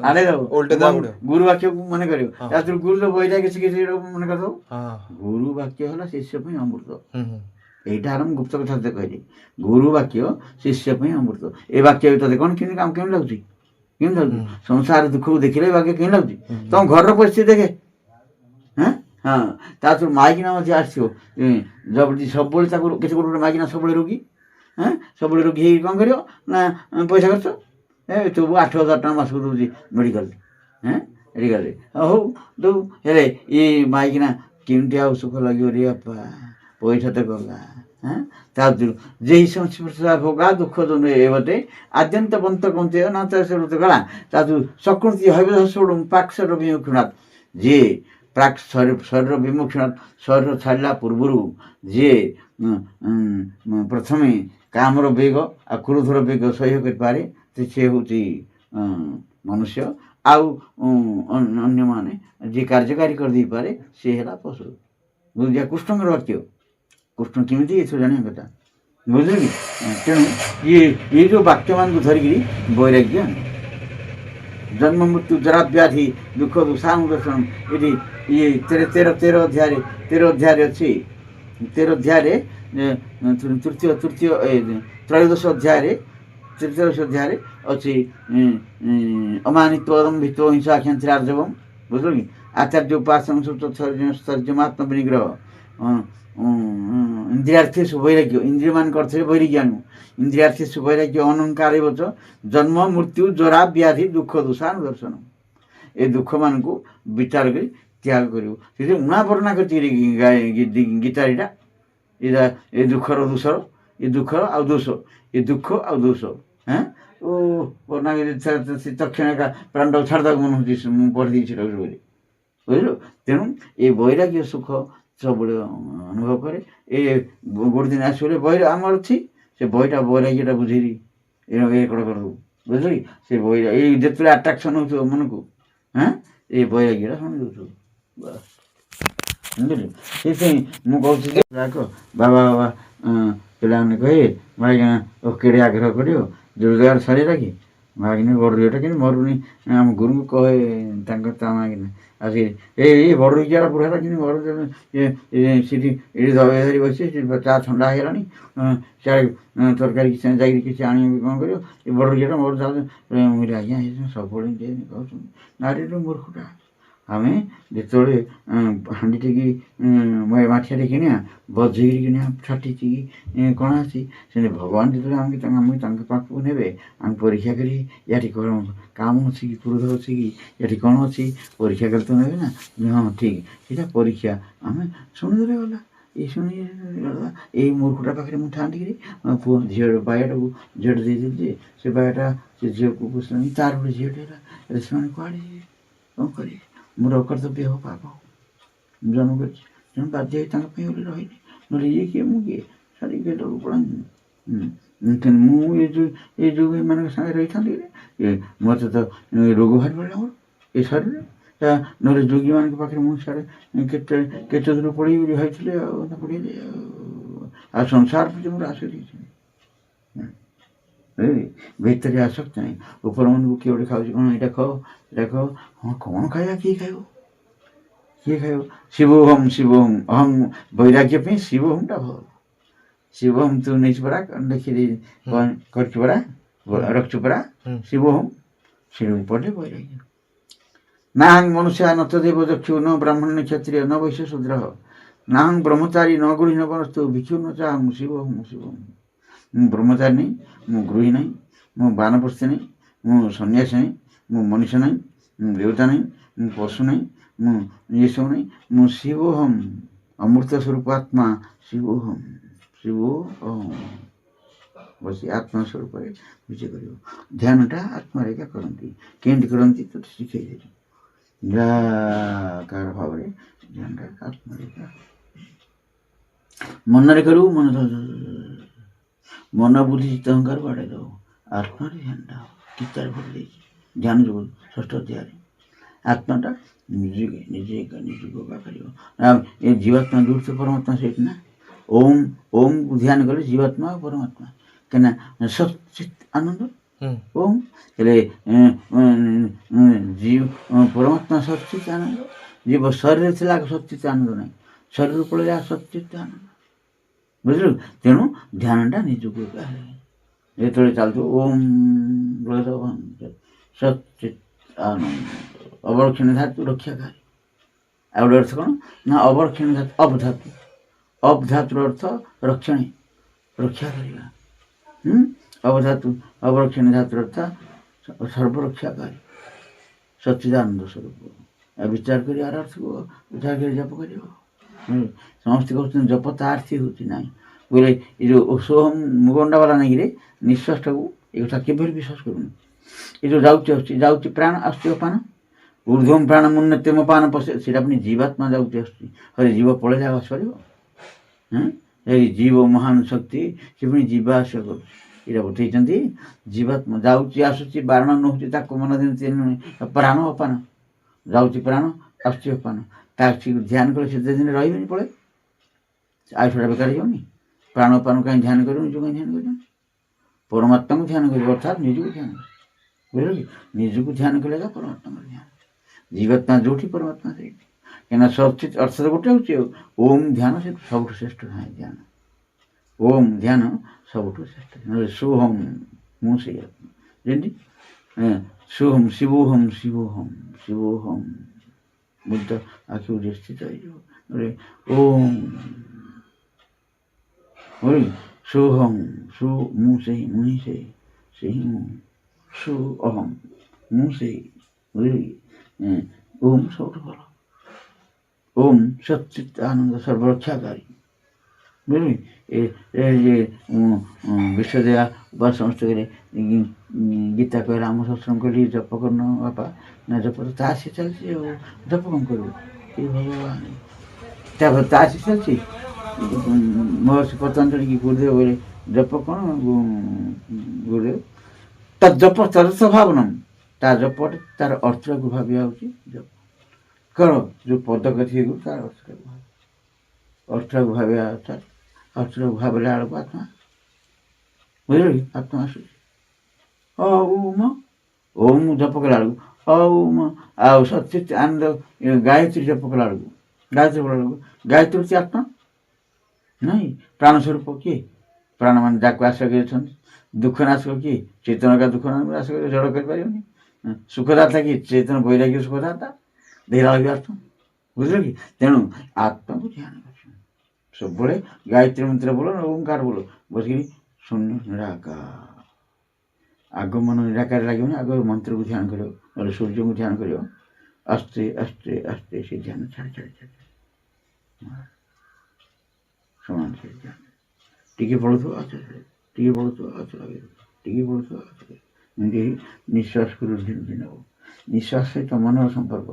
आड़े उल्टे दा पड़े गुरु वाक्य को मन करियो तातु गुरु बइला किसी किसी मन करदो गुरु वाक्य होला शिष्य पई अमृत एटा हम गुप्त कथा दे कहली गुरु वाक्य शिष्य पई अमृत ए वाक्य तो कौन किन काम केन लागुची केन लागुची संसार दुख को देखिले वाक्य केन लागुची तुम घर रो परिस्थिति देखे हैं हाँ तातु माइकिना मध्य आसो जब सब किसी गोटे माइकिना सब रोगी हाँ सब रोगी कौन कर पैसा खर्च ए तू 8,000 टका मास को दूसरी मेडिकल हाँ मेडिकल हो दो हेले ये माइकिना केमती आ सुख लगे रे अपा पैसा तो गला हाँ तातु जे संस्पर्श भोगा दुख जो एवटे आद्यंत बंत कौंते न गला तातु सकृति हवे सोड़ पाक्षर विमुक्षणात् जे प्राक शरीर विमुक्षण शरीर छाड़ा पूर्वर जी प्रथम कामर बेग आ क्रोधर बेग सह्य कर सी हूँ मनुष्य आउ अन्य माने जी कार्यकारी कर दे पारे सी है पशु बुझा कृष्ण वाक्य कृष्ण केमी ये जाना कथा बुझल कि तेणु ये जो वाक्य मान को धरिकी वैराग्य जन्म मृत्यु जरा व्याधि दुख दुशानुदर्शन ये 13 अध्याय अच्छी 13 अध्याय तृतीय त्रयोदश अध्याय अच्छी अमानित्व अदम्भित्व हिंसा क्षंत्रार्जवम बुझल कि आचार्य उपासन सर्जमात्म विनिग्रह इंद्रियार्थेषु वैराग्य इंद्रिय मान करते वैराग्यानु इंद्रियार्थेषु वैराग्य अहंकार जन्म मृत्यु जरा व्याधि दुख दुशानुदर्शन ए दुख मान को विचार कर त्याग कर उणा वर्णना कर गीतारीटा ये दुखर दूसर ये दुख आ दोष ये दुख आ दोष हाँ ओ वर्णना तक्षण का प्राण छाड़दा मन हो पढ़ी बुझल तेणु ये वैराग्य सुख सब अनुभव करे ये गोटे दिन आसले बही आम अच्छी से बहीटा वैराग्यटा बुझेरी ये कड़ करदू बुझल कि से बहीटा ये जिते आट्राक्शन हो मन को हाँ ये वैराग्यटा शुणी दौ बुझल से मुझे बाबा बाबा पे कहे भाई केड़े आग्रह कर रोजगार सारा कि मागिने बड़ुटा कि मरुनी आम गुरु को कहे मागिना आसी ये बड़ुआ बुढ़ाटा कि बड़ सीटी ये दबाई धरी बस चा थंडा है सियाड़े तरकारी किसी आने कौन कर बड़ुआ मोर मुझे आज्ञा सब कहूँ नारी मूर्खटा आम जो हाँ टी मठिया कि बजेरी कि छाटी कण आसी से भगवान जो आम पाखक ने आम परीक्षा करी कौन काम अच्छी कि क्रोध अच्छी कि ये कौन अच्छी परीक्षा कर तो ने ना हाँ ठीक ये परीक्षा आम शुणीदे गला ये शुणी ये मूर्खटा पाखे मुझे ठाणी पुओ झील बायाटा को झील दे से बायाटा से झील को पूछल तार गोटे झील से कड़े कौन कर मोर अकर्तव्य हो पाप जन्म कर बाध्य रही ना ये किए मुझे सारी पेट को पड़ा मुझे जो मान सागे रही था मत तो रोग बाहर पड़ा मोर ये शरीर ना जोगी मान पाखे मुझे केत दूर पड़ी होते पड़े आ संसार प्रति मोर आसक्ति भितर आसक्ति नहीं ऊपर मन को किए गोटे खाऊ कौन यहाँ खाओ हाँ कौन खाया किए खाइब शिवोहम शिवोहम अहम वैराग्य शिवोहमटा भल शिवोहम तू नहीं पड़ा देखी कर पड़ा रखु पड़ा शिवोहम शिव पढ़े वैराग्य नाहं मनुष्य न तदेव दक्षु न ब्राह्मण क्षत्रिय न वैश्य शूद्र नाहं ब्रह्मचारी न गुणी न वनस्तु भिक्षु न चाहं शिवोहम शिवोहम ମୁଁ ବ୍ରହ୍ମଚାରୀ ନାହିଁ, ମୁଁ ଗୃହୀ ନାହିଁ, ମୁଁ ବାନପ୍ରସ୍ଥୀ ନାହିଁ, ମୁଁ ସନ୍ନ୍ୟାସୀ ନାହିଁ, ମୁଁ ମନୁଷ୍ୟ ନାହିଁ, ମୁଁ ଦେବତା ନାହିଁ, ମୁଁ ପଶୁ ନାହିଁ, ମୁଁ ଏସବୁ ନାହିଁ, ମୁଁ ଶିବୋହମ୍ ଅମୃତ ସ୍ୱରୂପ ଆତ୍ମା ଶିବୋହମ୍ ଶିବୋହମ୍ ବସି ଆତ୍ମା ସ୍ୱରୂପରେ ବିଜୟ କରିବ। ଧ୍ୟାନଟା ଆତ୍ମାରେଖା କରନ୍ତି। କେମିତି କରନ୍ତି ତ ଶିଖେଇଦେଲି। ନିରାକାର ଭାବରେ ଧ୍ୟାନଟା ଆତ୍ମାରେଖା ମନରେ କରିବୁ। ମନ ବୁଦ୍ଧି ଚିତ୍ତ ଅହଙ୍କାର ବାଡ଼େଇ ଦେବ। ଆତ୍ମାରେ ଧ୍ୟାନଟା ହବ। ଗୀତାରେ ଭରି ଦେଇଛି ଧ୍ୟାନ ଯୋଗ 6ଠ ଅଧ୍ୟାୟରେ। ଆତ୍ମାଟା ନିଜକୁ ଏକା କରିବ। ଏ ଜୀବାତ୍ମା ଯୋଉଠି ପରମାତ୍ମା ସେଇଠି ନା। ଓମ୍ ଓମ୍କୁ ଧ୍ୟାନ କଲେ ଜୀବାତ୍ମା ଆଉ ପରମାତ୍ମା କାହିଁକିନା ସଚିତ୍ ଆନନ୍ଦ ଓମ୍ ହେଲେ ପରମାତ୍ମା ସଚିତ୍ ଆନନ୍ଦ। ଜୀବ ଶରୀରରେ ଥିଲା ସଚିତ୍ ଆନନ୍ଦ ନାହିଁ, ଶରୀର ପଳେଇଲା ସଚିତ୍ ଆନନ୍ଦ। ବୁଝିଲୁ? ତେଣୁ ଧ୍ୟାନଟା ନିଜକୁ ଏକା ହେଲେ ଯେତେବେଳେ ଚାଲୁଥିବ ଓମ୍ ସଚିତ୍ ଆନନ୍ଦ। ଅବଲକ୍ଷଣ ଧାତୁ ରକ୍ଷାକାରୀ। ଆଉ ଗୋଟେ ଅର୍ଥ କ'ଣ ନା ଅବଲକ୍ଷଣ ଧାତୁ ଅବଧାତୁ। ଅବଧାତୁର ଅର୍ଥ ରକ୍ଷଣୀ, ରକ୍ଷା କରିବା। ଅବଧାତୁ ଅବଲକ୍ଷଣ ଧାତୁର ଅର୍ଥ ସର୍ବରକ୍ଷାକାରୀ, ସଚ୍ଚିଦାନନ୍ଦ ସ୍ୱରୂପ। ବିଚାର କରି ଆର ଅର୍ଥକୁ ବିଚାର କରି ଜପ କରିବ। ସମସ୍ତେ କହୁଛନ୍ତି ଜପ ତା ଅର୍ଥ ହେଉଛି ନାହିଁ ବୋଇଲେ ଏ ଯେଉଁ ସୋହମ ମୁଗଣ୍ଡା ବାଲା ନାଇକିରେ ନିଶ୍ୱାସଟାକୁ ଏ କଥା କେବେ ବିଶ୍ୱାସ କରୁନି। ଏ ଯେଉଁ ଯାଉଛି ପ୍ରାଣ ଆସୁଛି ଅପାନ ଊର୍ଦ୍ଧ୍ୱମ୍ ପ୍ରାଣ ମୁନ୍ନତ୍ୟମ ପାନ ପଶେ ସେଇଟା ପୁଣି ଜୀବାତ୍ମା ଯାଉଛି ଆସୁଛି। ହରେ ଜୀବ ପଳେଇଲେ ଆଉ ଆସିପାରିବ? ଏଇ ଜୀବ ମହାନ ଶକ୍ତି ସେ ପୁଣି ଯିବା ଆସିବା କରୁଛି। ଏଇଟା ବତେଇଛନ୍ତି ଜୀବାତ୍ମା ଯାଉଛି ଆସୁଛି ବାରଣ ନ ହେଉଛି ତାକୁ ମନ ପ୍ରାଣ ଅପାନ ଯାଉଛି ପ୍ରାଣ ଆସୁଛି ଅପାନ ତାକୁ ଧ୍ୟାନ କଲେ ସେତେ ଦିନ ରହିବେନି ପଳେଇ ଆୟୁଷଟା ବେକାର ହେଇଯାଉନି। ପ୍ରାଣ ଅପାନ କାହିଁ ଧ୍ୟାନ କରିବ? ନିଜକୁ କାହିଁ ଧ୍ୟାନ କରିବ? ପରମାତ୍ମାକୁ ଧ୍ୟାନ କରିବ ଅର୍ଥାତ୍ ନିଜକୁ ଧ୍ୟାନ କରିବ। ବୁଝିଲ କି? ନିଜକୁ ଧ୍ୟାନ କଲେ ପରମାତ୍ମାଙ୍କର ଧ୍ୟାନ। ଜୀବାତ୍ମା ଯୋଉଠି ପରମାତ୍ମା ସେଇଠି। କାହିଁକିନା ସଚିତ୍ ଅର୍ଥ ଗୋଟେ ହେଉଛି ଆଉ ଓମ୍ ଧ୍ୟାନ ସେ ସବୁଠୁ ଶ୍ରେଷ୍ଠ ଧ୍ୟାନ। ଓମ୍ ଧ୍ୟାନ ସବୁଠୁ ଶ୍ରେଷ୍ଠ। ସୋହମ୍ ମୁଁ ସେଇ ଆତ୍ମା ଯେମିତି ସୋହମ୍ ଶିବୋହମ୍ ଶିବୋହମ୍ ଶିବୋହମ୍ ବୁଦ୍ଧ ଆଖି ଉଠି ସ୍ଥିତ ହେଇଯିବ। ଓମ୍ ସୋହମ୍ ମୁଁ ସେଇ ମୁଁ ହିଁ ସେଇ ମୁଁ ସୋ ଅହମ୍ ମୁଁ ସେଇ ବୁଝିଲି। ଓମ୍ ସବୁଠୁ ଭଲ। ଓମ୍ ସଚ୍ଚିତ୍ ଆନନ୍ଦ ସର୍ବରକ୍ଷାକାରୀ। ବୁଝିଲି? ବିଶ୍ୱଦେୟା ବା ସମସ୍ତେ ଗୀତା କହିଲେ ଆମ ଶ୍ୱଶୁରଙ୍କୁ କହିଲି ଜପ କରୁନ ବାପା ନା ଜପ ତ ତାସ୍ ଚାଲିଛି ଆଉ ଜପ କ'ଣ କରିବୁ? ଏ ଭଗବାନ ତାପରେ ତାସ୍ ଚାଲିଛି। ମହର୍ଷି ପତଞ୍ଜଳି କି ଗୁରୁଦେବ କହିଲେ ଜପ କ'ଣ ଗୁରୁଦେବ ତା ଜପ ତଦର୍ଥ ଭାବନମ୍ ତା ଜପଟେ ତାର ଅର୍ଥକୁ ଭାବିବା ହେଉଛି ଜପ। କ'ଣ ଯେଉଁ ପଦ କଥିକୁ ତାର ଅର୍ଥକୁ ଭାବିବା ଅର୍ଥାତ୍ ଅର୍ଥକୁ ଭାବିଲା ବେଳକୁ ଆତ୍ମା ବୁଝିଲ କି? ଆତ୍ମା ଆସୁଛି। ଓମ୍ ଜପ କଲା ବେଳକୁ ଆଉ ସଚିତ୍ ଆନନ୍ଦ ଗାୟତ୍ରୀ ଜପ କଲା ବେଳକୁ ଗାୟତ୍ରୀ ହେଉଛି ଆତ୍ମା ନାଇଁ। ପ୍ରାଣ ସ୍ୱରୂପ କିଏ? ପ୍ରାଣମାନେ ଯାକୁ ଆଶ୍ରୟ କରିଛନ୍ତି। ଦୁଃଖ ନାଶକ କିଏ? ଚେତନକା ଦୁଃଖ ନାଶ କରି ଜଡ଼ କରିପାରିବନି। ସୁଖଦାତା କିଏ? ଚେତନ ବୈରାଗ୍ୟ ସୁଖଦାତା ଦେଖିଲା ବେଳକୁ ଆତ୍ମା। ବୁଝିଲ କି? ତେଣୁ ଆତ୍ମାକୁ ଧ୍ୟାନ କରିବ ସବୁବେଳେ। ଗାୟତ୍ରୀ ମନ୍ତ୍ର ବୋଲ ଓଁକାର ବୋଲ ବସିକିରି ଶୂନ୍ୟ ନିରାକାର। ଆଗ ମନ ନିରାକାର ଲାଗିବନି। ଆଗ ମନ୍ତ୍ରକୁ ଧ୍ୟାନ କରିବ ନହେଲେ ସୂର୍ଯ୍ୟଙ୍କୁ ଧ୍ୟାନ କରିବ। ଆସ୍ତେ ଆସ୍ତେ ଆସ୍ତେ ସେ ଧ୍ୟାନ ଛାଡ଼ି ସମାନ ସେ ଧ୍ୟାନ ଟିକେ ପଢ଼ୁଥିବ ଟିକେ ପଢ଼ୁଥିବ ଟିକେ ପଢ଼ୁଥିବ ଏମିତି ନିଶ୍ୱାସକୁ ରୁନ୍ଧି ନେବ। ନିଶ୍ୱାସ ସହିତ ମନର ସମ୍ପର୍କ,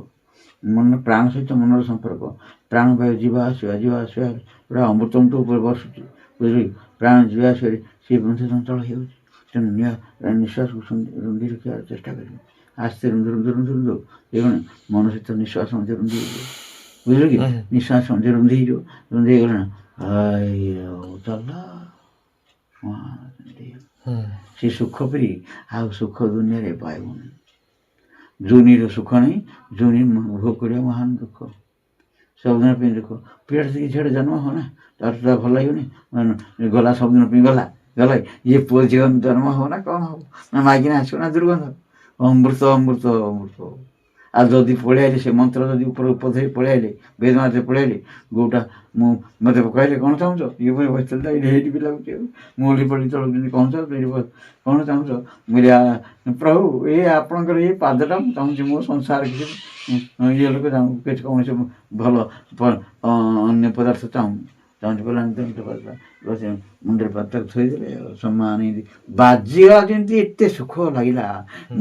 ମନ ପ୍ରାଣ ସହିତ ମନର ସମ୍ପର୍କ। ପ୍ରାଣବାୟୁ ଯିବା ଆସିବା ପୁରା ଅମୃତମୃତ ଉପରେ ବସୁଛି। ବୁଝିଲି? ପ୍ରାଣ ଯିବା ଆସିବାରେ ସେ ମଧ୍ୟ ଚଞ୍ଚଳ ହେଉଛି। ତେଣୁ ନିଶ୍ୱାସକୁ ରୁନ୍ଧି ରଖିବାର ଚେଷ୍ଟା କରିବ। ଆସ୍ତେ ରୁନ୍ଧୁ ଦେଖୁନ ମନ ସହିତ ନିଶ୍ୱାସ ମଧ୍ୟ ରୁନ୍ଧି ହେଇଯିବ। ବୁଝିଲ କି? ନିଶ୍ୱାସ ମଧ୍ୟ ରୁନ୍ଧି ହେଇଯିବ। ରୁନ୍ଧି ହେଇଗଲା ନା ଚାଲିଲା ସେ ସୁଖ ପରି ଆଉ ସୁଖ ଦୁନିଆରେ ପାଇବନି। ଜୁନିର ସୁଖ ନାହିଁ। ଜୁନି ଭୋଗ କରିବା ମହାନ ଦୁଃଖ। ସବୁଦିନ ପାଇଁ ଦୁଃଖ। ପିଲାଟା ଟିକେ ଝିଅଟେ ଜନ୍ମ ହବ ନା ତାର ତ ଭଲ ଲାଗିବନି। ଗଲା ସବୁଦିନ ପାଇଁ ଗଲା ଇଏ ପୁଅ ଝିଅ ଜନ୍ମ ହବ ନା କ'ଣ ହବ? ନା ମାଇକିନା ଆସିବ ନା ଦୁର୍ଗନ୍ଧ। ଅମୃତ ଆଉ ଯଦି ପଳେଇଆଇଲେ ସେ ମନ୍ତ୍ର ଯଦି ଉପର ଉପଧରି ପଳେଇଆଇଲେ ବେଦମାତ୍ରେ ପଳେଇଆଇଲେ ଗୋଟା ମୁଁ ମୋତେ କହିଲେ କ'ଣ ଚାହୁଁଛ ଇଏ ପୁଣି ବସିଥିଲା ଏଇଠି ହେଇଠି ବି ଲାଗୁଛି ଆଉ ମୁଁ ଓଳି ପଡ଼ି ଚଳୁଛନ୍ତି କ'ଣ ଚାହୁଁଛ ଏଇଠି କ'ଣ ଚାହୁଁଛ ମୁଁ ପ୍ରଭୁ ଏ ଆପଣଙ୍କର ଇଏ ପାଦଟା ମୁଁ ଚାହୁଁଛି ମୋ ସଂସାର କିଛି ଇଏ ଲୋକ କିଛି କୌଣସି ଭଲ ଅନ୍ୟ ପଦାର୍ଥ ଚାହୁଁଛି ବୋଲେ ଆମେ ମୁଣ୍ଡରେ ପାତ୍ର ଥୋଇଦେଲେ ସମ୍ମାନ ବାଜିଗଲା ଯେମିତି ଏତେ ସୁଖ ଲାଗିଲା।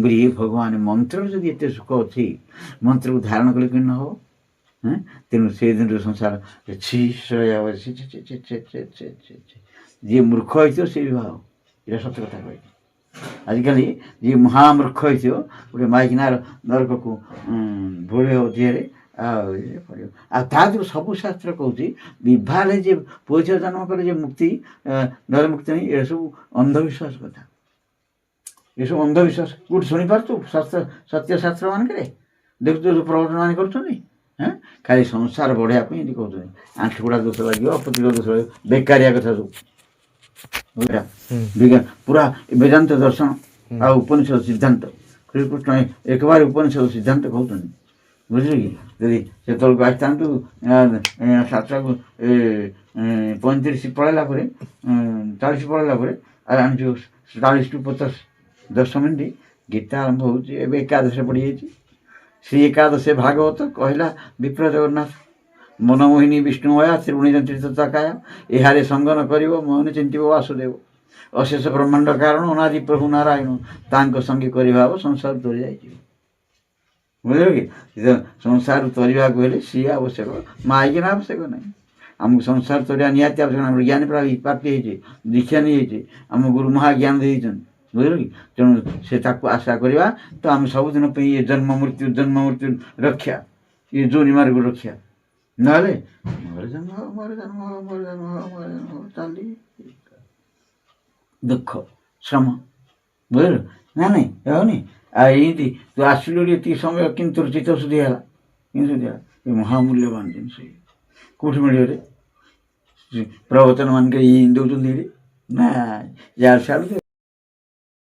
ବୋଲି ଏ ଭଗବାନ ମନ୍ତ୍ରରେ ଯଦି ଏତେ ସୁଖ ଅଛି ମନ୍ତ୍ରକୁ ଧାରଣ କଲେ କେମିତି ନ ହେବ। ତେଣୁ ସେଇଦିନରୁ ସଂସାର ଯିଏ ମୂର୍ଖ ହେଇଥିବ ସେ ବି ଭାବ ଏଇଟା ସତ କଥା କହିଛି। ଆଜିକାଲି ଯିଏ ମହାମୂର୍ଖ ହେଇଥିବ ଗୋଟେ ମାଇକିନାର ନରକକୁ ଭୋଳିବ ଦେହରେ ଆଉ ପଡ଼ିବ। ଆଉ ତା ଦେହରୁ ସବୁ ଶାସ୍ତ୍ର କହୁଛି ବିବାହରେ ଯେ ପୁଅ ଝିଅ ଜନ୍ମ କଲେ ଯେ ମୁକ୍ତି ନହେଲେ ମୁକ୍ତି ନାହିଁ ଏସବୁ ଅନ୍ଧବିଶ୍ୱାସ କଥା। ଏସବୁ ଅନ୍ଧବିଶ୍ୱାସ କେଉଁଠି ଶୁଣିପାରୁଛୁ ସତ୍ୟଶାସ୍ତ୍ର ମାନଙ୍କରେ ଦେଖୁଛୁ ପ୍ରବଚନ ମାନେ କରୁଛନ୍ତି। ଖାଲି ସଂସାର ବଢ଼େଇବା ପାଇଁ ଏମିତି କହୁଛନ୍ତି ଆଣ୍ଠୁଗୁଡ଼ା ଦୋଷ ଲାଗିବ ଅପତିକ ଦୋଷ ଲାଗିବ ବେକାରିଆ କଥା ସବୁ ପୁରା ବେଦାନ୍ତ ଦର୍ଶନ ଆଉ ଉପନିଷଦ ସିଦ୍ଧାନ୍ତ ଶ୍ରୀକୃଷ୍ଣ ଏକବାର ଉପନିଷଦ ସିଦ୍ଧାନ୍ତ କହୁଛନ୍ତି ବୁଝିଲେ କି। ଯଦି ସେତେବେଳକୁ ଆସିଥାନ୍ତୁ 35 ପଳେଇଲା ପରେ 40 ପଳେଇଲା ପରେ ଆଉ ଆଣିଛୁ 40 ରୁ 50 10 ମିନିଟ୍ ଗୀତା ଆରମ୍ଭ ହେଉଛି। ଏବେ ଏକାଦଶରେ ପଡ଼ିଯାଇଛି ଶ୍ରୀ ଏକାଦଶ ଭାଗବତ କହିଲା ବିପ୍ର ଜଗନ୍ନାଥ ମନମୋହିନୀ ବିଷ୍ଣୁମୟା ତ୍ରିଗୁଣୀ ତୀର୍ଥକାୟ ଏହାରେ ସଙ୍ଗନ କରିବ ମୋହନ ଚିନ୍ତିବ ବାସୁଦେବ ଅଶେଷ ବ୍ରହ୍ମାଣ୍ଡ କାରଣ ଅନାଦି ପ୍ରଭୁ ନାରାୟଣ ତାଙ୍କ ସଙ୍ଗେ କରିଭାବ ସଂସାର ତୋରି ଯାଇଯିବ। ବୁଝିଲ କି ସଂସାର ତରିବାକୁ ହେଲେ ସିଏ ଆବଶ୍ୟକ ମାଇକିନା ଆବଶ୍ୟକ ନାହିଁ। ଆମକୁ ସଂସାର ତରିବା ନିହାତି ଆବଶ୍ୟକ ନାହିଁ। ଜ୍ଞାନ ପ୍ରାପ୍ତି ହେଇଛି ଦୀକ୍ଷା ନେଇଯାଇଛି ଆମ ଗୁରୁ ମହାଜ୍ଞାନ ଦେଇଛନ୍ତି ବୁଝିଲ କି। ତେଣୁ ସେ ତାକୁ ଆଶା କରିବା ତ ଆମେ ସବୁଦିନ ପାଇଁ ଏ ଜନ୍ମ ମୃତ୍ୟୁ ରକ୍ଷା ଏ ଯୋନି ମାର୍ଗ ରକ୍ଷା ନହେଲେ ଚାଲି ଦୁଃଖ ଶ୍ରମ ବୁଝିଲୁ ନା ନାଇଁ ହେଉନି। ଆଉ ଏମିତି ତୁ ଆସିଲୁ ଏତିକି ସମୟ କିନ୍ତୁ ଚିତ୍ତ ଶୁଦ୍ଧି ହେଲା ଏ ମହାମୂଲ୍ୟବାନ ଜିନିଷ କେଉଁଠି ମିଳିବରେ ପ୍ରବଚନ ମାନଙ୍କରେ ଦେଉଛନ୍ତି ନା ଯାହା ଛାଡ଼ୁ